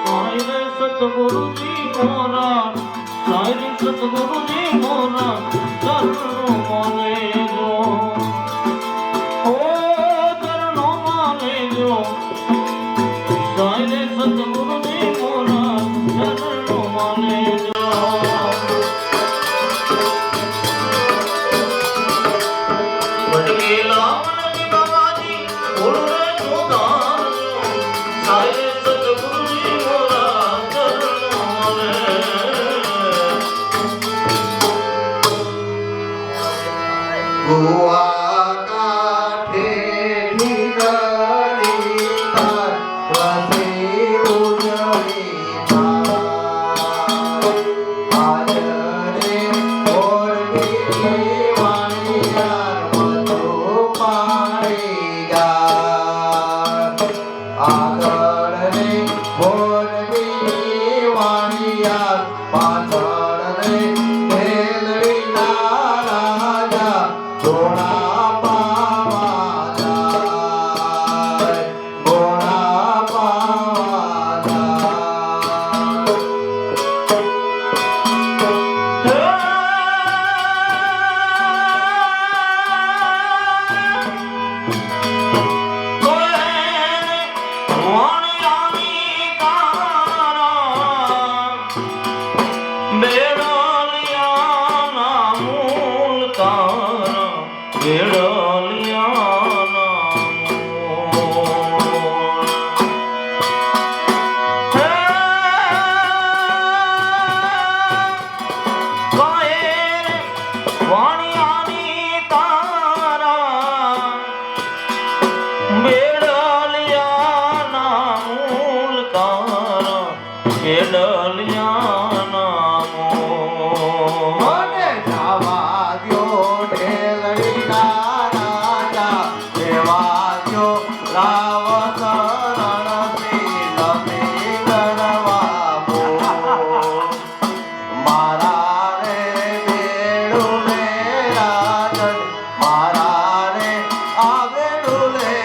સાયરે સતગુરુજી મોરા, સાયરે સતગુરુજી મોરા, ચરણો મને જો, ઓ ચરણો મને જો. સાયરે સતગુરુજી મોરા, ચરણો મને જો. ભટકેલા મનની બાબાજી ભૂલને સુધારજો. સાયરે સતગુરુજી મોરા, ચરણો મને. ગોવા કાંઠેની ગળી તાર વસે ઉજળી તાર. પેડલિયા નામો મને જવા દ્યો ઢેલડીના રાજા દેવા દ્યો રાવત રણથી નથી ગણવા મારા રે બેડું લે રાજન મારા રે આ બેડું લે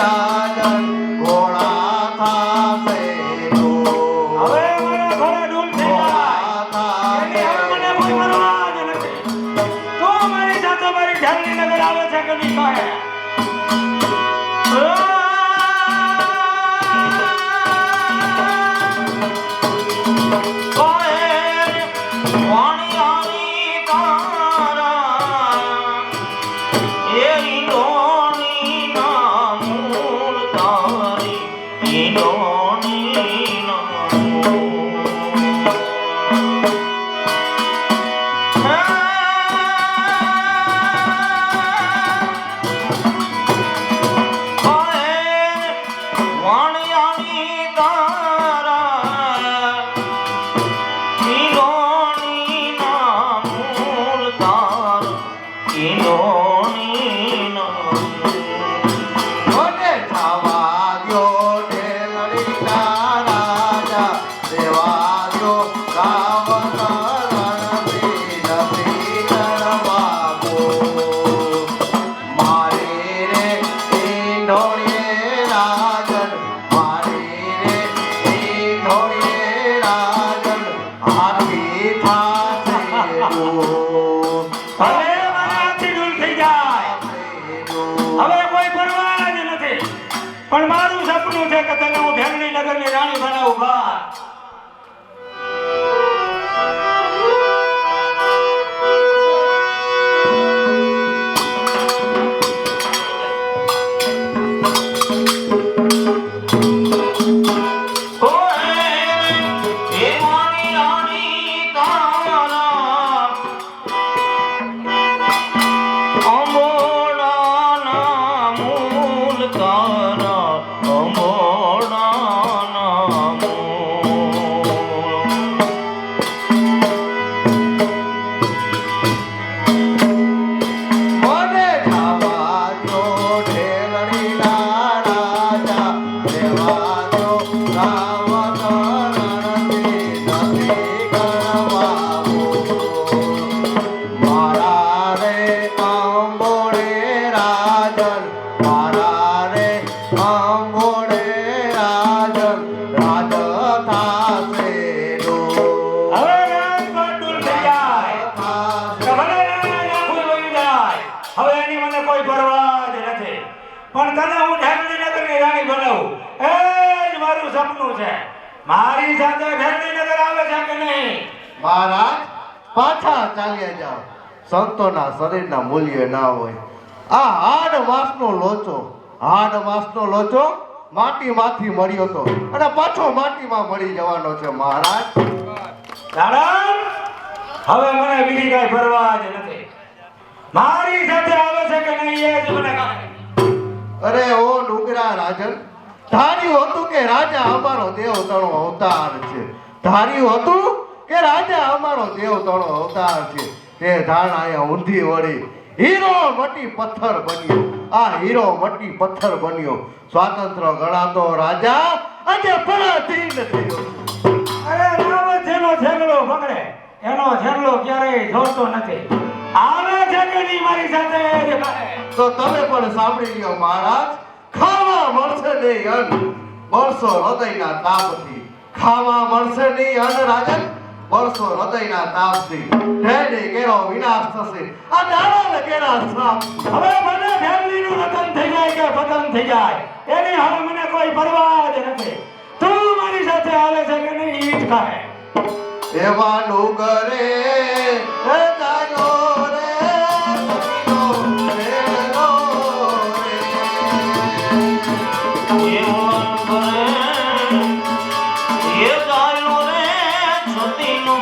રાજન ઘોડા થાશે હવે મારા ઘોડા ડૂલ થઈ જાય એની હવે મને કોઈ પરવા જ નથી. તું મારી સાથે મારી ઢાલની નગર આવે છે કે નહીં કહે? મને જવા દ્યો ઢેલડીના રાજા દેવા દ્યો રાવત રણથી નથી ગણવા મારી રે ઈંઢોળીએ રાજન મારી રે ઈંઢોળીએ રાજન હાથી થાશે દૂર. હવે મારા હાથથી ડૂલ થઈ જાય હવે કોઈ પરવા જ નથી. પણ મારું સપનું છે કે તને હું ઢેલની નગરની રાણી બનાવું બા. મને જવા દ્યો ઢેલડીના રાજા દેવા દ્યો રાવત રણથી નથી ગણવા મારા રે આંબોડે રાજન મારા રે આંબોડે રાજન રાજ થાશે દૂર. હવે રાજકોટ ડૂલ થઈ જાય કે ભલે આખું વહી જાય. હવે એની મને કોઈ પરવા જ નથી. પણ તને હું ઢેલની નગરની રાણી બનાવું એ જ મારું સપનું છે. મારી સાથે ઢેલની નગર આવે છે કે નહીં? મહારાજ પાછા ચાલ્યા જાઓ સંતોના શરીરના મૂલ્ય ના હોય આ હાડ માસનો લોચો માટીમાંથી મળ્યો તો અને પાછો માટીમાં મળી જવાનો છે મહારાજ. દાદા હવે મને બીજી કઈ પરવા જ નથી. મારી સાથે આવે છે કે નહીં એ જ મને કહે. અરે ઓ ડુગરા રાજન ધાર્યું હતું કે રાજા અમારો દેવતણો અવતાર છે ધાર્યું હતું કે રાજા અમારો દેવતણો અવતાર છે તે ધારણા અહીંયા ઊંધી વળી હીરો મટી પથ્થર બન્યો આ હીરો મટી પથ્થર બન્યો સ્વાતંત્ર ગણાતો રાજા આજે પરાધીન થયો. અરે રામ જેનો ઝેરલો પકડે એનો ઝેરલો ક્યારેય જોતો નથી. આવે છે કે નહીં મારી સાથે એ જ કહે. તો તમે પણ સાંભળી લ્યો મહારાજ ખાવા મળશે નહીં અન્ન બળસો હૃદયના તાપથી ખાવા મળશે નહીં અન્ન રાજન બળસો હૃદયના તાપથી ઢેડી કેરો વિનાશ થશે આ દાડાને કેરા શ્રાપ. હવે મને ફેમિલીનું રતન થઈ જાય કે પતન થઈ જાય એની હવે મને કોઈ પરવા જ નથી. તું મારી સાથે આવે છે કે નહીં એ જ કહે. એવા ડુગરે હે જાયો રે સખીનો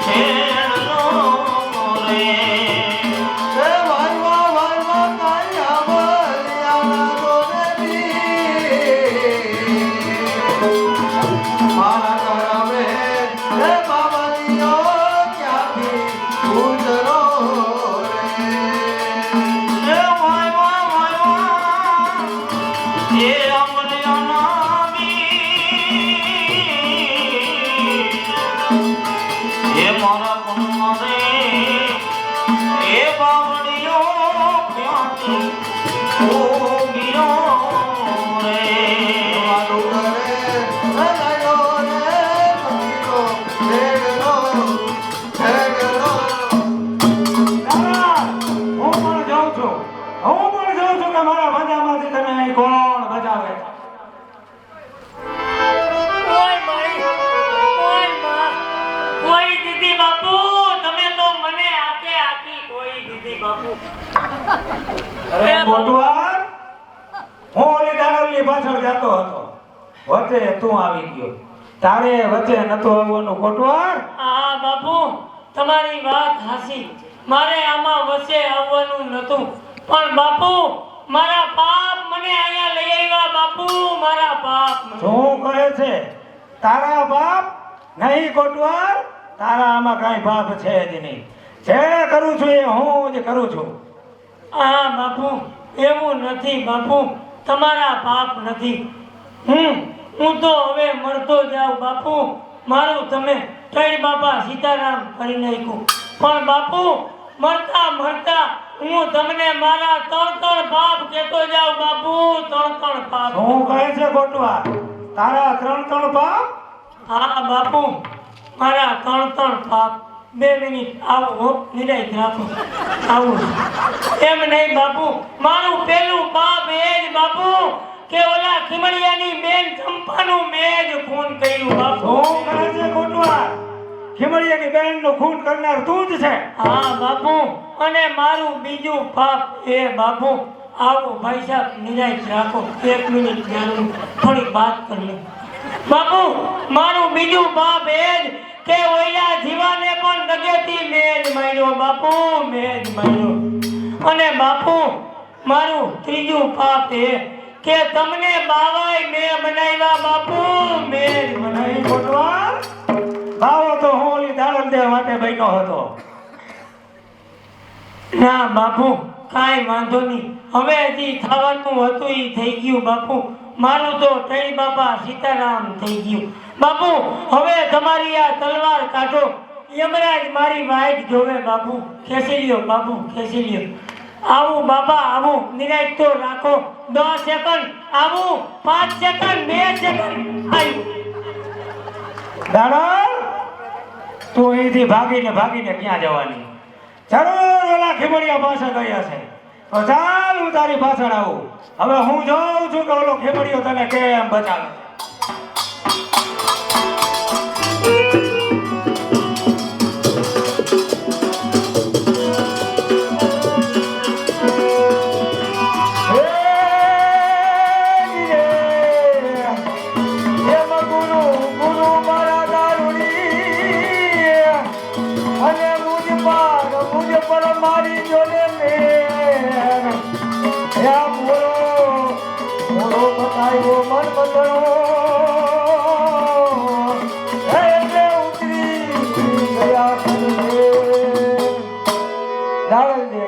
રેલો રે. હે વાયવા વાયવા કાયા બલિયાના દોરેલી. મારા મારા કમમાં રે એ બાવળીઓ ક્યાંથી ઉગીયો રે દાદા, હું પણ જાઉં છું કે મારા ભજામાંથી તમે અહીં કોણ બજાવે છે? ઓય મારી ઓય માં કોઈ દીદી બાપુ તમે તો મને આકે આકી કોઈ દીદી બાપુ અરે મોટુઆર, હું ઓલી દાનવની પાછળ જતો હતો, વચ્ચે તું આવી ગયો. તારે વચ્ચે નતો આવવાનું કોટવાર? હા બાપુ તમારી વાત હાસી મારે આમાં વચ્ચે આવવાનું નતું પણ બાપુ મારા પાપ મને અહીંયા લઈ આવ્યા બાપુ મારા પાપ શું કહે છે? તારા બાપ નહીં કોટવાર, તારા આમાં કાંઈ બાપ છે જ નહીં. જે કરું છું એ હું જ કરું છું. હા બાપુ એવું નથી બાપુ તમારા પાપ નથી હું તો હવે મરતો જાઉં બાપુ મારું તમે ત્રણ બાપા સીતારામ કરી નાખ્યું પણ બાપુ મરતા મરતા હું તમને મારા ત્રણ પાપ કહેતો જાઉં બાપુ ત્રણ પાપ શું કહે છે કોટવાર? તારા ત્રણ બાપ? હા બાપુ મારા ત્રણ પાપ 2 મિનિટ આવો નિરાય રાખો આવું એમ નહીં બાપુ મારું પહેલું પાપ એ જ બાપુ કે ઓલા ખીમડિયાની બેન ચંપાનું મેં જ ખૂન કર્યું બાપુ શું કહે છે કોટવાર? ખીમડિયાની બહેનનું ખૂન કરનાર તું જ છે? હા બાપુ અને મારું બીજું પાપ એ બાપુ આવો ભાઈ સાહેબ નિરાય રાખો 1 મિનિટ જાણું થોડીક વાત કરી લો બાપુ મારું બીજું પાપ એ જ કે ઓલા જીવાને પણ દગેથી મેં જ માર્યો બાપુ મેં જ માર્યો અને બાપુ મારું ત્રીજું પાપ એ કે તમને બાવાય મેં બનાવ્યા બાપુ મેં જ બનાવી કોટવાર, બાવો તો હું ઓલી દાડમ દેવા માટે બન્યો હતો. ના બાપુ કાંઈ વાંધો નહીં હવે હજી થવાનું હતું ઈ થઈ ગયું બાપુ મારું તો ત્રણ બાપા સીતારામ થઈ ગયું બાપુ હવે તમારી આ તલવાર કાઢો યમરાજ મારી વાઈટ જોવે બાપુ ખેંચી લ્યો બાપુ ખેંચી લ્યો આવું બાપા આવું નિરાશ તો રાખો 10 સેકન્ડ આવું 5 સેકન્ડ 2 સેકન્ડ આવ્યું દાડમ, તું અહીંથી ભાગીને ક્યાં જવાની? જરૂર ઓલા ખીમડિયા પાસે ગયા છે તો ચાલ હું તારી પાછળ આવું. હવે હું જોઉં છું કે ઓલો ખીમડિયો તને કેમ બચાવે છે. મારી જોડે મોરો બતાવ્યો મન બદલો એટલે ઉતરી ગયા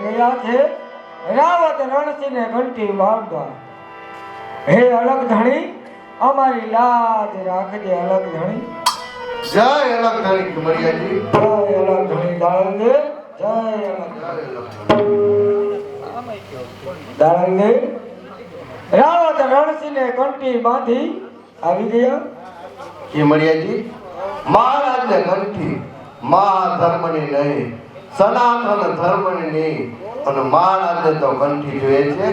ગયા છે રાવત રણસિંહને ઘંટી વાળવા. હે અલગ ધણી અમારી લાજ રાખજે અલગ ધણી. જય અલગ ધણી ખીમડિયાજી. જય અલગ ધણી દાળંદે જય દાળંદે. રાવત રણસિંહને કંઠી બાંધી આવી ગયા. ખીમડિયાજી, મહારાજને કંઠી મહા ધર્મની નહીં, સનાતન ધર્મની નહીં, અને મહારાજને તો કંઠી જોઈએ છે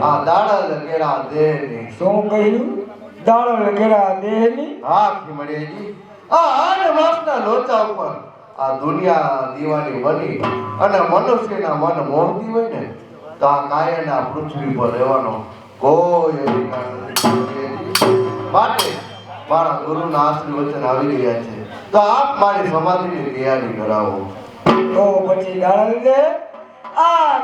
આ દાડલ કેળા દેહની. શું કહ્યું? દાડલ કેળા દેહની? હા ખીમડિયાજી, આ 8 વર્ષના લોચા ઉપર આ દુનિયા દીવાની બની અને મનુષ્યના મન મોહતી હોય ને તો આ કાયના પૃથ્વી પર રહેવાનો કોઈ અધિકાર નથી. માટે મારા ગુરુના આશીર્વચન આવી રહ્યા છે તો આપ મારી સમાધિની તૈયારી કરાવો. તો પછી દાળંદે આ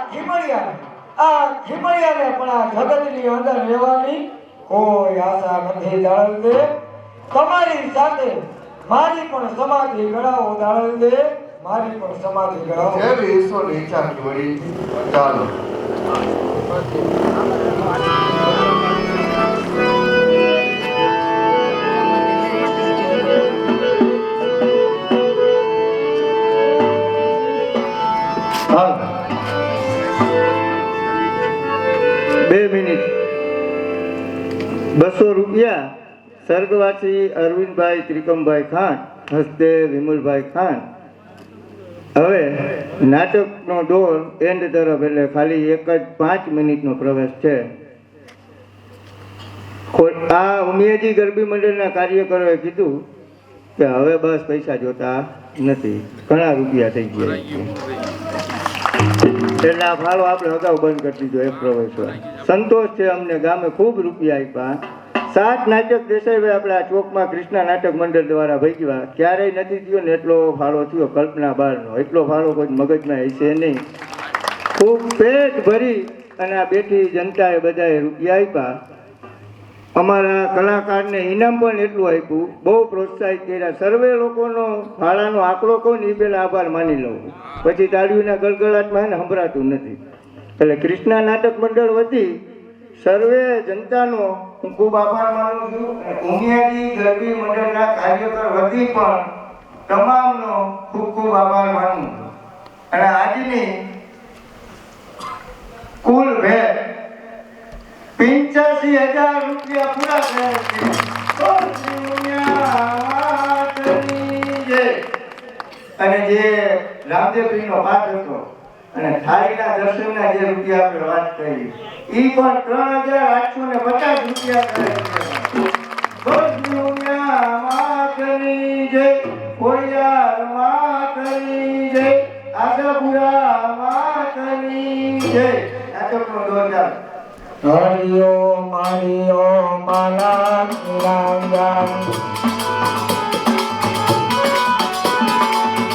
ખીમડિયાને પણ આ જગતની અંદર રહેવાની કોઈ આશા નથી. દાળંદે તમારી સાથે મારી પણ સમાધિ ગણાવો. દાળંદે મારી પણ સમાધિ ગણાવો. જેવી ઈશ્વરની ઈચ્છા ખીમડિયાજી. ચાલો. સ્વર્ગવાસી અરવિંદભાઈ ત્રિકમભાઈ ખાન હસ્તે વિમલભાઈ ખાન હવે નાટકનો દોર એન્ડ તરફ, એટલે ખાલી 5 મિનિટનો પ્રવેશ છે. આ ઉમિયાજી ગરબી મંડળના કાર્યકરોએ કીધું કે હવે બસ પૈસા જોતા નથી, ઘણા રૂપિયા થઈ ગયા છે, એટલે આ ફાળો આપણે અગાઉ બંધ કરી દીધો. એક પ્રવેશમાં સંતોષ છે અમને, ગામે ખૂબ રૂપિયા આપ્યા. 7 નાટક દેસાઈભાઈ આપણે આ ચોકમાં કૃષ્ણા નાટક મંડળ દ્વારા ભજવા, ક્યારેય નથી થયો ને એટલો ફાળો થયો, કલ્પના બહારનો. એટલો ફાળો કોઈ મગજમાં હશે નહીં. ખૂબ પેટ ભરી અને આ બેઠી જનતાએ બધાએ રૂપિયા આપ્યા. અમારા કલાકારને ઇનામ પણ એટલું આપ્યું, બહુ પ્રોત્સાહિત કર્યા. સર્વે લોકોનો ફાળાનો આંકડો કહું ને એ પહેલાં આભાર માની લઉં, પછી તાળીઓના ગળગળાટમાં એને સંભળાતું નથી. એટલે કૃષ્ણા નાટક મંડળ વતી સર્વે જનતાનો હું ખૂબ આભાર માનું છું. ઉમિયાજી ગરબી મંડળના કાર્યકર વતી પણ તમામનો ખૂબ ખૂબ આભાર માનું છું. અને આજની કુલ ભેટ 85,000 રૂપિયા પૂરા થયા છે. અને જે રામદેવજીનો પાઠ હતો અને થાળીના દર્શનના જે રૂપિયા આપણે વાત કરી, એ પણ 3,850 રૂપિયા કરે છે. ખોડિયાર માતની જય, આશાપુરા માતની જય. નાટકનો દોર ચાલુ. હરિઓમ હરિઓમ માલા નિરંજન,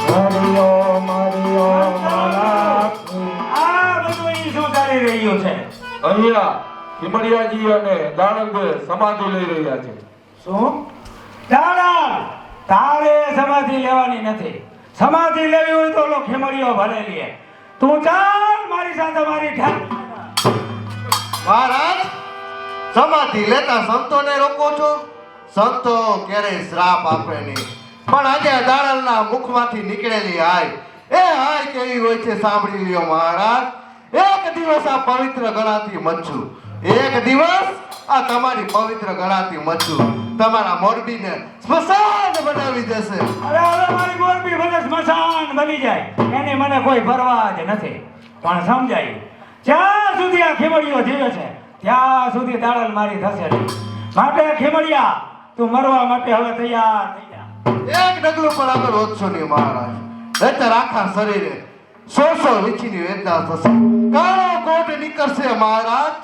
હરિઓમ હરિઓમ માલા. આ બધું ઈ શું ચાલી રહ્યું છે? અહીંયા ખીમડિયાજી અને દાણંદે સમાધિ લઈ રહ્યા છે. શું દાડા? તારે સમાધિ લેવાની નથી. સમાધિ લેવી હોય તો ઓલો ખેમડીઓ ભલે લે. તું ચાલ મારી સાથે, મારી ઠાક. મહારાજ, સમાધિ લેતા સંતોને રોકો છો? સંતો ક્યારેય શ્રાપ આપે નહીં, પણ આજે દાડલના મુખમાંથી નીકળેલી હાય, એ હાય કેવી હોય છે સાંભળી લ્યો મહારાજ. એક દિવસ આ પવિત્ર ગણાતી મચ્છું, એક દિવસ આ તમારી પવિત્ર ગણાતી મચ્છું તમારા મોરબીને સ્મશાન બનાવી દેશે. અરે હવે મારી મોરબી ભલે સ્મશાન બની જાય, એની મને કોઈ પરવા જ નથી. પણ સમજાય, જ્યાં સુધી આ ખેમડીઓ જીવે છે ત્યાં સુધી દાડલ મારી થશે નહીં. માટે ખેમડિયા, તું મરવા માટે હવે તૈયાર થઈ જા. એક ડગલું પણ આગળ વધશો નહીં મહારાજ, નહીંતર આખા શરીરે 100 વીંછીની વેદના થશે, કાળો કોટ નીકળશે મહારાજ.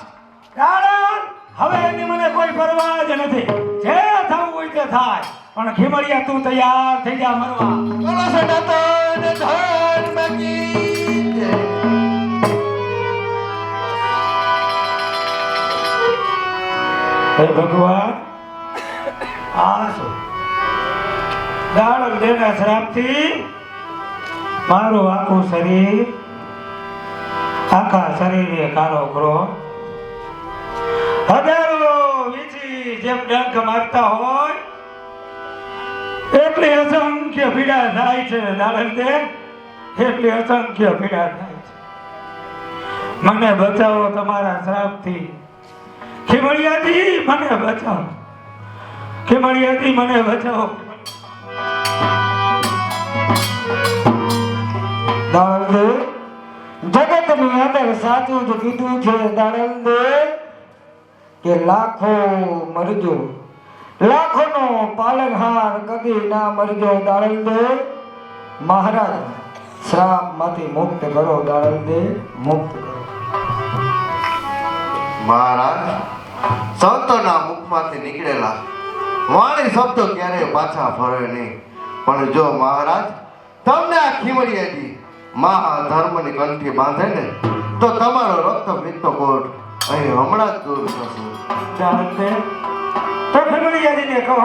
દાડલ, હવે એની મને કોઈ પરવા જ નથી. જે થવું હોય તે થાય, પણ ખેમડિયા તું તૈયાર થઈ જા મરવા. બોલો સનાતન ધર્મ કી જય. હે ભગવાન, આ શું? દાડલ દેના શ્રાપથી મારું આખું શરીર, આખા શરીરે કાળો ક્રોધ, હજારો વીછી જેમ ડંખ મારતા હોય એટલી અસંખ્ય પીડા થાય છે. દાડલ દે, એટલી અસંખ્ય પીડા થાય છે. મને બચાવો તમારા શ્રાપથી. ખેમડિયાજી મને બચાવો, ખેમડિયાજી મને બચાવો. દાડલ, જગતની અંદર સાચું જ કીધું છે દાડલ, કે લાખો મરજો, લાખોનો પાલનહાર કદી ના મરજો. દાડલ, મહારાજ શ્રાપમાંથી મુક્ત કરો. દાડલ, મુક્ત કરો. મહારાજ, સંતોના મુખમાંથી નીકળેલા વાણી શબ્દો ક્યારેય પાછા ફરે નહીં, પણ જો મહારાજ તમને આ ખીમડિયાજી મહાધર્મની કંઠી બાંધે ને તો તમારો રક્તપિત્તનો કોટ અહીં હમણાં જ દૂર થશે. તો ખેમડિયાજીને કહો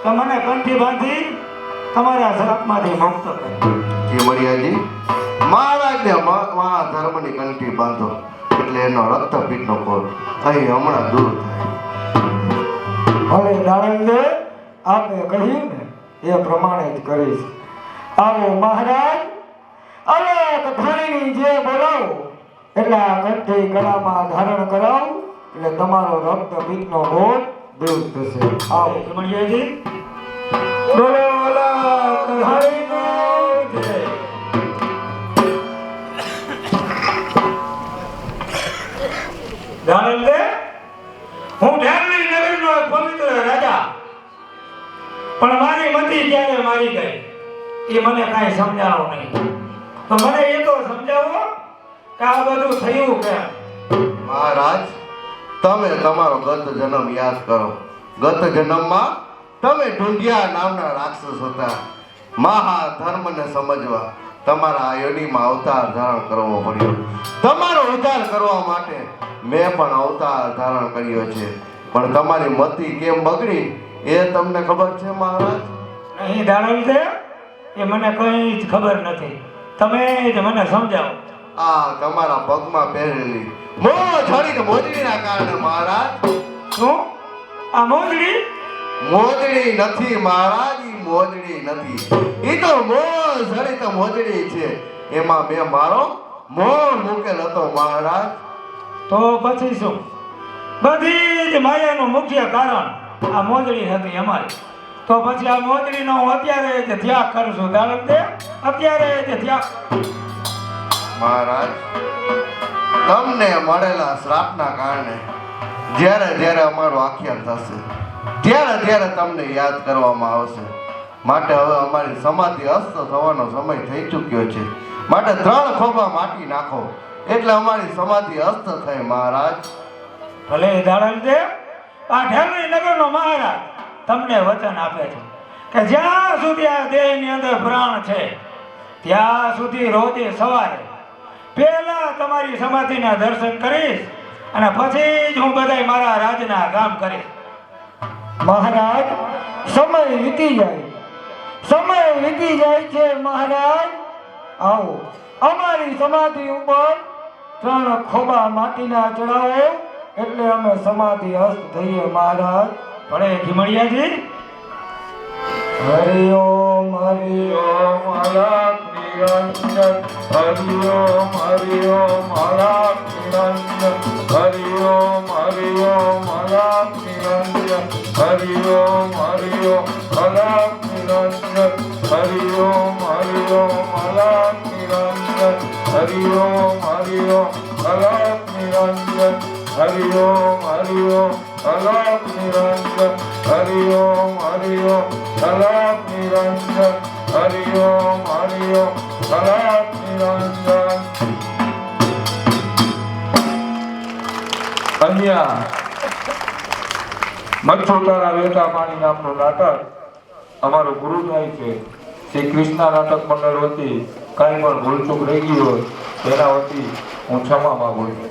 કે મને કંઠી બાંધી તમારા શ્રાપમાંથી મુક્ત કરે. ખીમડિયાજી, મહારાજને મહાધર્મની કંઠી બાંધો એટલે એનો રક્તપિત્તનો કોટ અહીં હમણાં દૂર થાય. હવે દાડલ, આપે કહ્યું ને એ પ્રમાણે જ કરીશ. આવો મહારાજ, અલગ ધણીની જે બોલાવો એટલે આ કંઠી ગળામાં ધારણ કરાવો એટલે તમારો રક્તપિત્તનો કોટ દૂર થશે. આવો ખીમણિયાજી બોલો હરિનો જય. જાણેલ દે હું ઢેરલી નગરનો એક પવિત્ર રાજા, પણ મારી મતી ક્યારે મારી ગઈ એ મને કાંઈ સમજાવો નહીં. તો મને એ તો સમજાવો કે આ બધું થયું કેમ? મહારાજ, તમે તમારો ગત જન્મ યાદ કરો. ગત જન્મમાં તમે ઢુંઢિયા નામના રાક્ષસ હતા. મહાધર્મને સમજવા તમારા આ યોનિમાં અવતાર ધારણ કરવો પડ્યો. તમારો ઉદ્ધાર કરવા માટે મેં પણ અવતાર ધારણ કર્યો છે. પણ તમારી મતિ કેમ બગડી એ તમને ખબર છે મહારાજ? નહીં દાડલ છે એ મને કઈ જ ખબર નથી. તમે જ મને સમજાવો. આ તમારા પગમાં પહેરેલી મોજડી મોજડીના કારણે મહારાજ. શું આ મોજડી? મોજડી નથી મહારાજ, ઈ મોજડી નથી. ઈ તો મોજડી તો મોજડી છે. એમાં મેં મારો મોહ મૂકેલ હતો મહારાજ. તો પછી શું? બધી જ માયાનું મુખ્ય કારણ આ મોજડી હતી અમારી. તો પછી આ મોજડીનો હું અત્યારે જ ત્યાગ કરું છું. દાડલ દે અત્યારે જ ત્યાગ. મહારાજ, તમને મળેલા શ્રાપના કારણે જ્યારે જ્યારે અમારું આખ્યાન થશે ત્યારે ત્યારે તમને યાદ કરવામાં આવશે. માટે હવે અમારી સમાધિ અસ્ત થવાનો સમય થઈ ચૂક્યો છે. માટે 3 ખોબા માટી નાખો એટલે અમારી સમાધિ અસ્ત થાય મહારાજ. ભલે દાડલ દે આ ઢેરલી નગરનો મહારાજ તમને વચન આપે છે કે જ્યાં સુધી આ દેહની અંદર પ્રાણ છે ત્યાં સુધી રોજે સવારે પહેલા તમારી સમાધિના દર્શન કરીશ અને પછી જ હું બધાય મારા રાજના કામ કરીશ. મહારાજ, સમય વીતી જાય છે મહારાજ. આવો અમારી સમાધિ ઉપર 3 ખોબા માટીના ચડાવો એટલે અમે સમાધિ હસ્ત થઈએ મહારાજ. ભલે ખીમણિયાજી. હરિ ઓમ અલાપ નિરંજન. હરિ ઓમ અલાપ નિરંજન. હરિ ઓમ અલાપ નિરંજન. હરિ ઓમ અલાપ નિરંજન. હરિ ઓમ અલાપ નિરંજન. હરિ ઓમ અલાપ નિરંજન. હરિ ઓમ અલાપ નિરંજન. હરિ ઓમ અલાપ નિરંજન. હરિ ઓમ અલાપ નિરંજન. અહીંયા મચ્છોતારા વહેતા પાણી નામનું નાટક અમારું પૂરું થાય છે. શ્રી કૃષ્ણ નાટક મંડળ વતી કાંઈ પણ ભૂલચૂક રહી ગઈ હોય તેના વતી હું ક્ષમા માંગુ છું.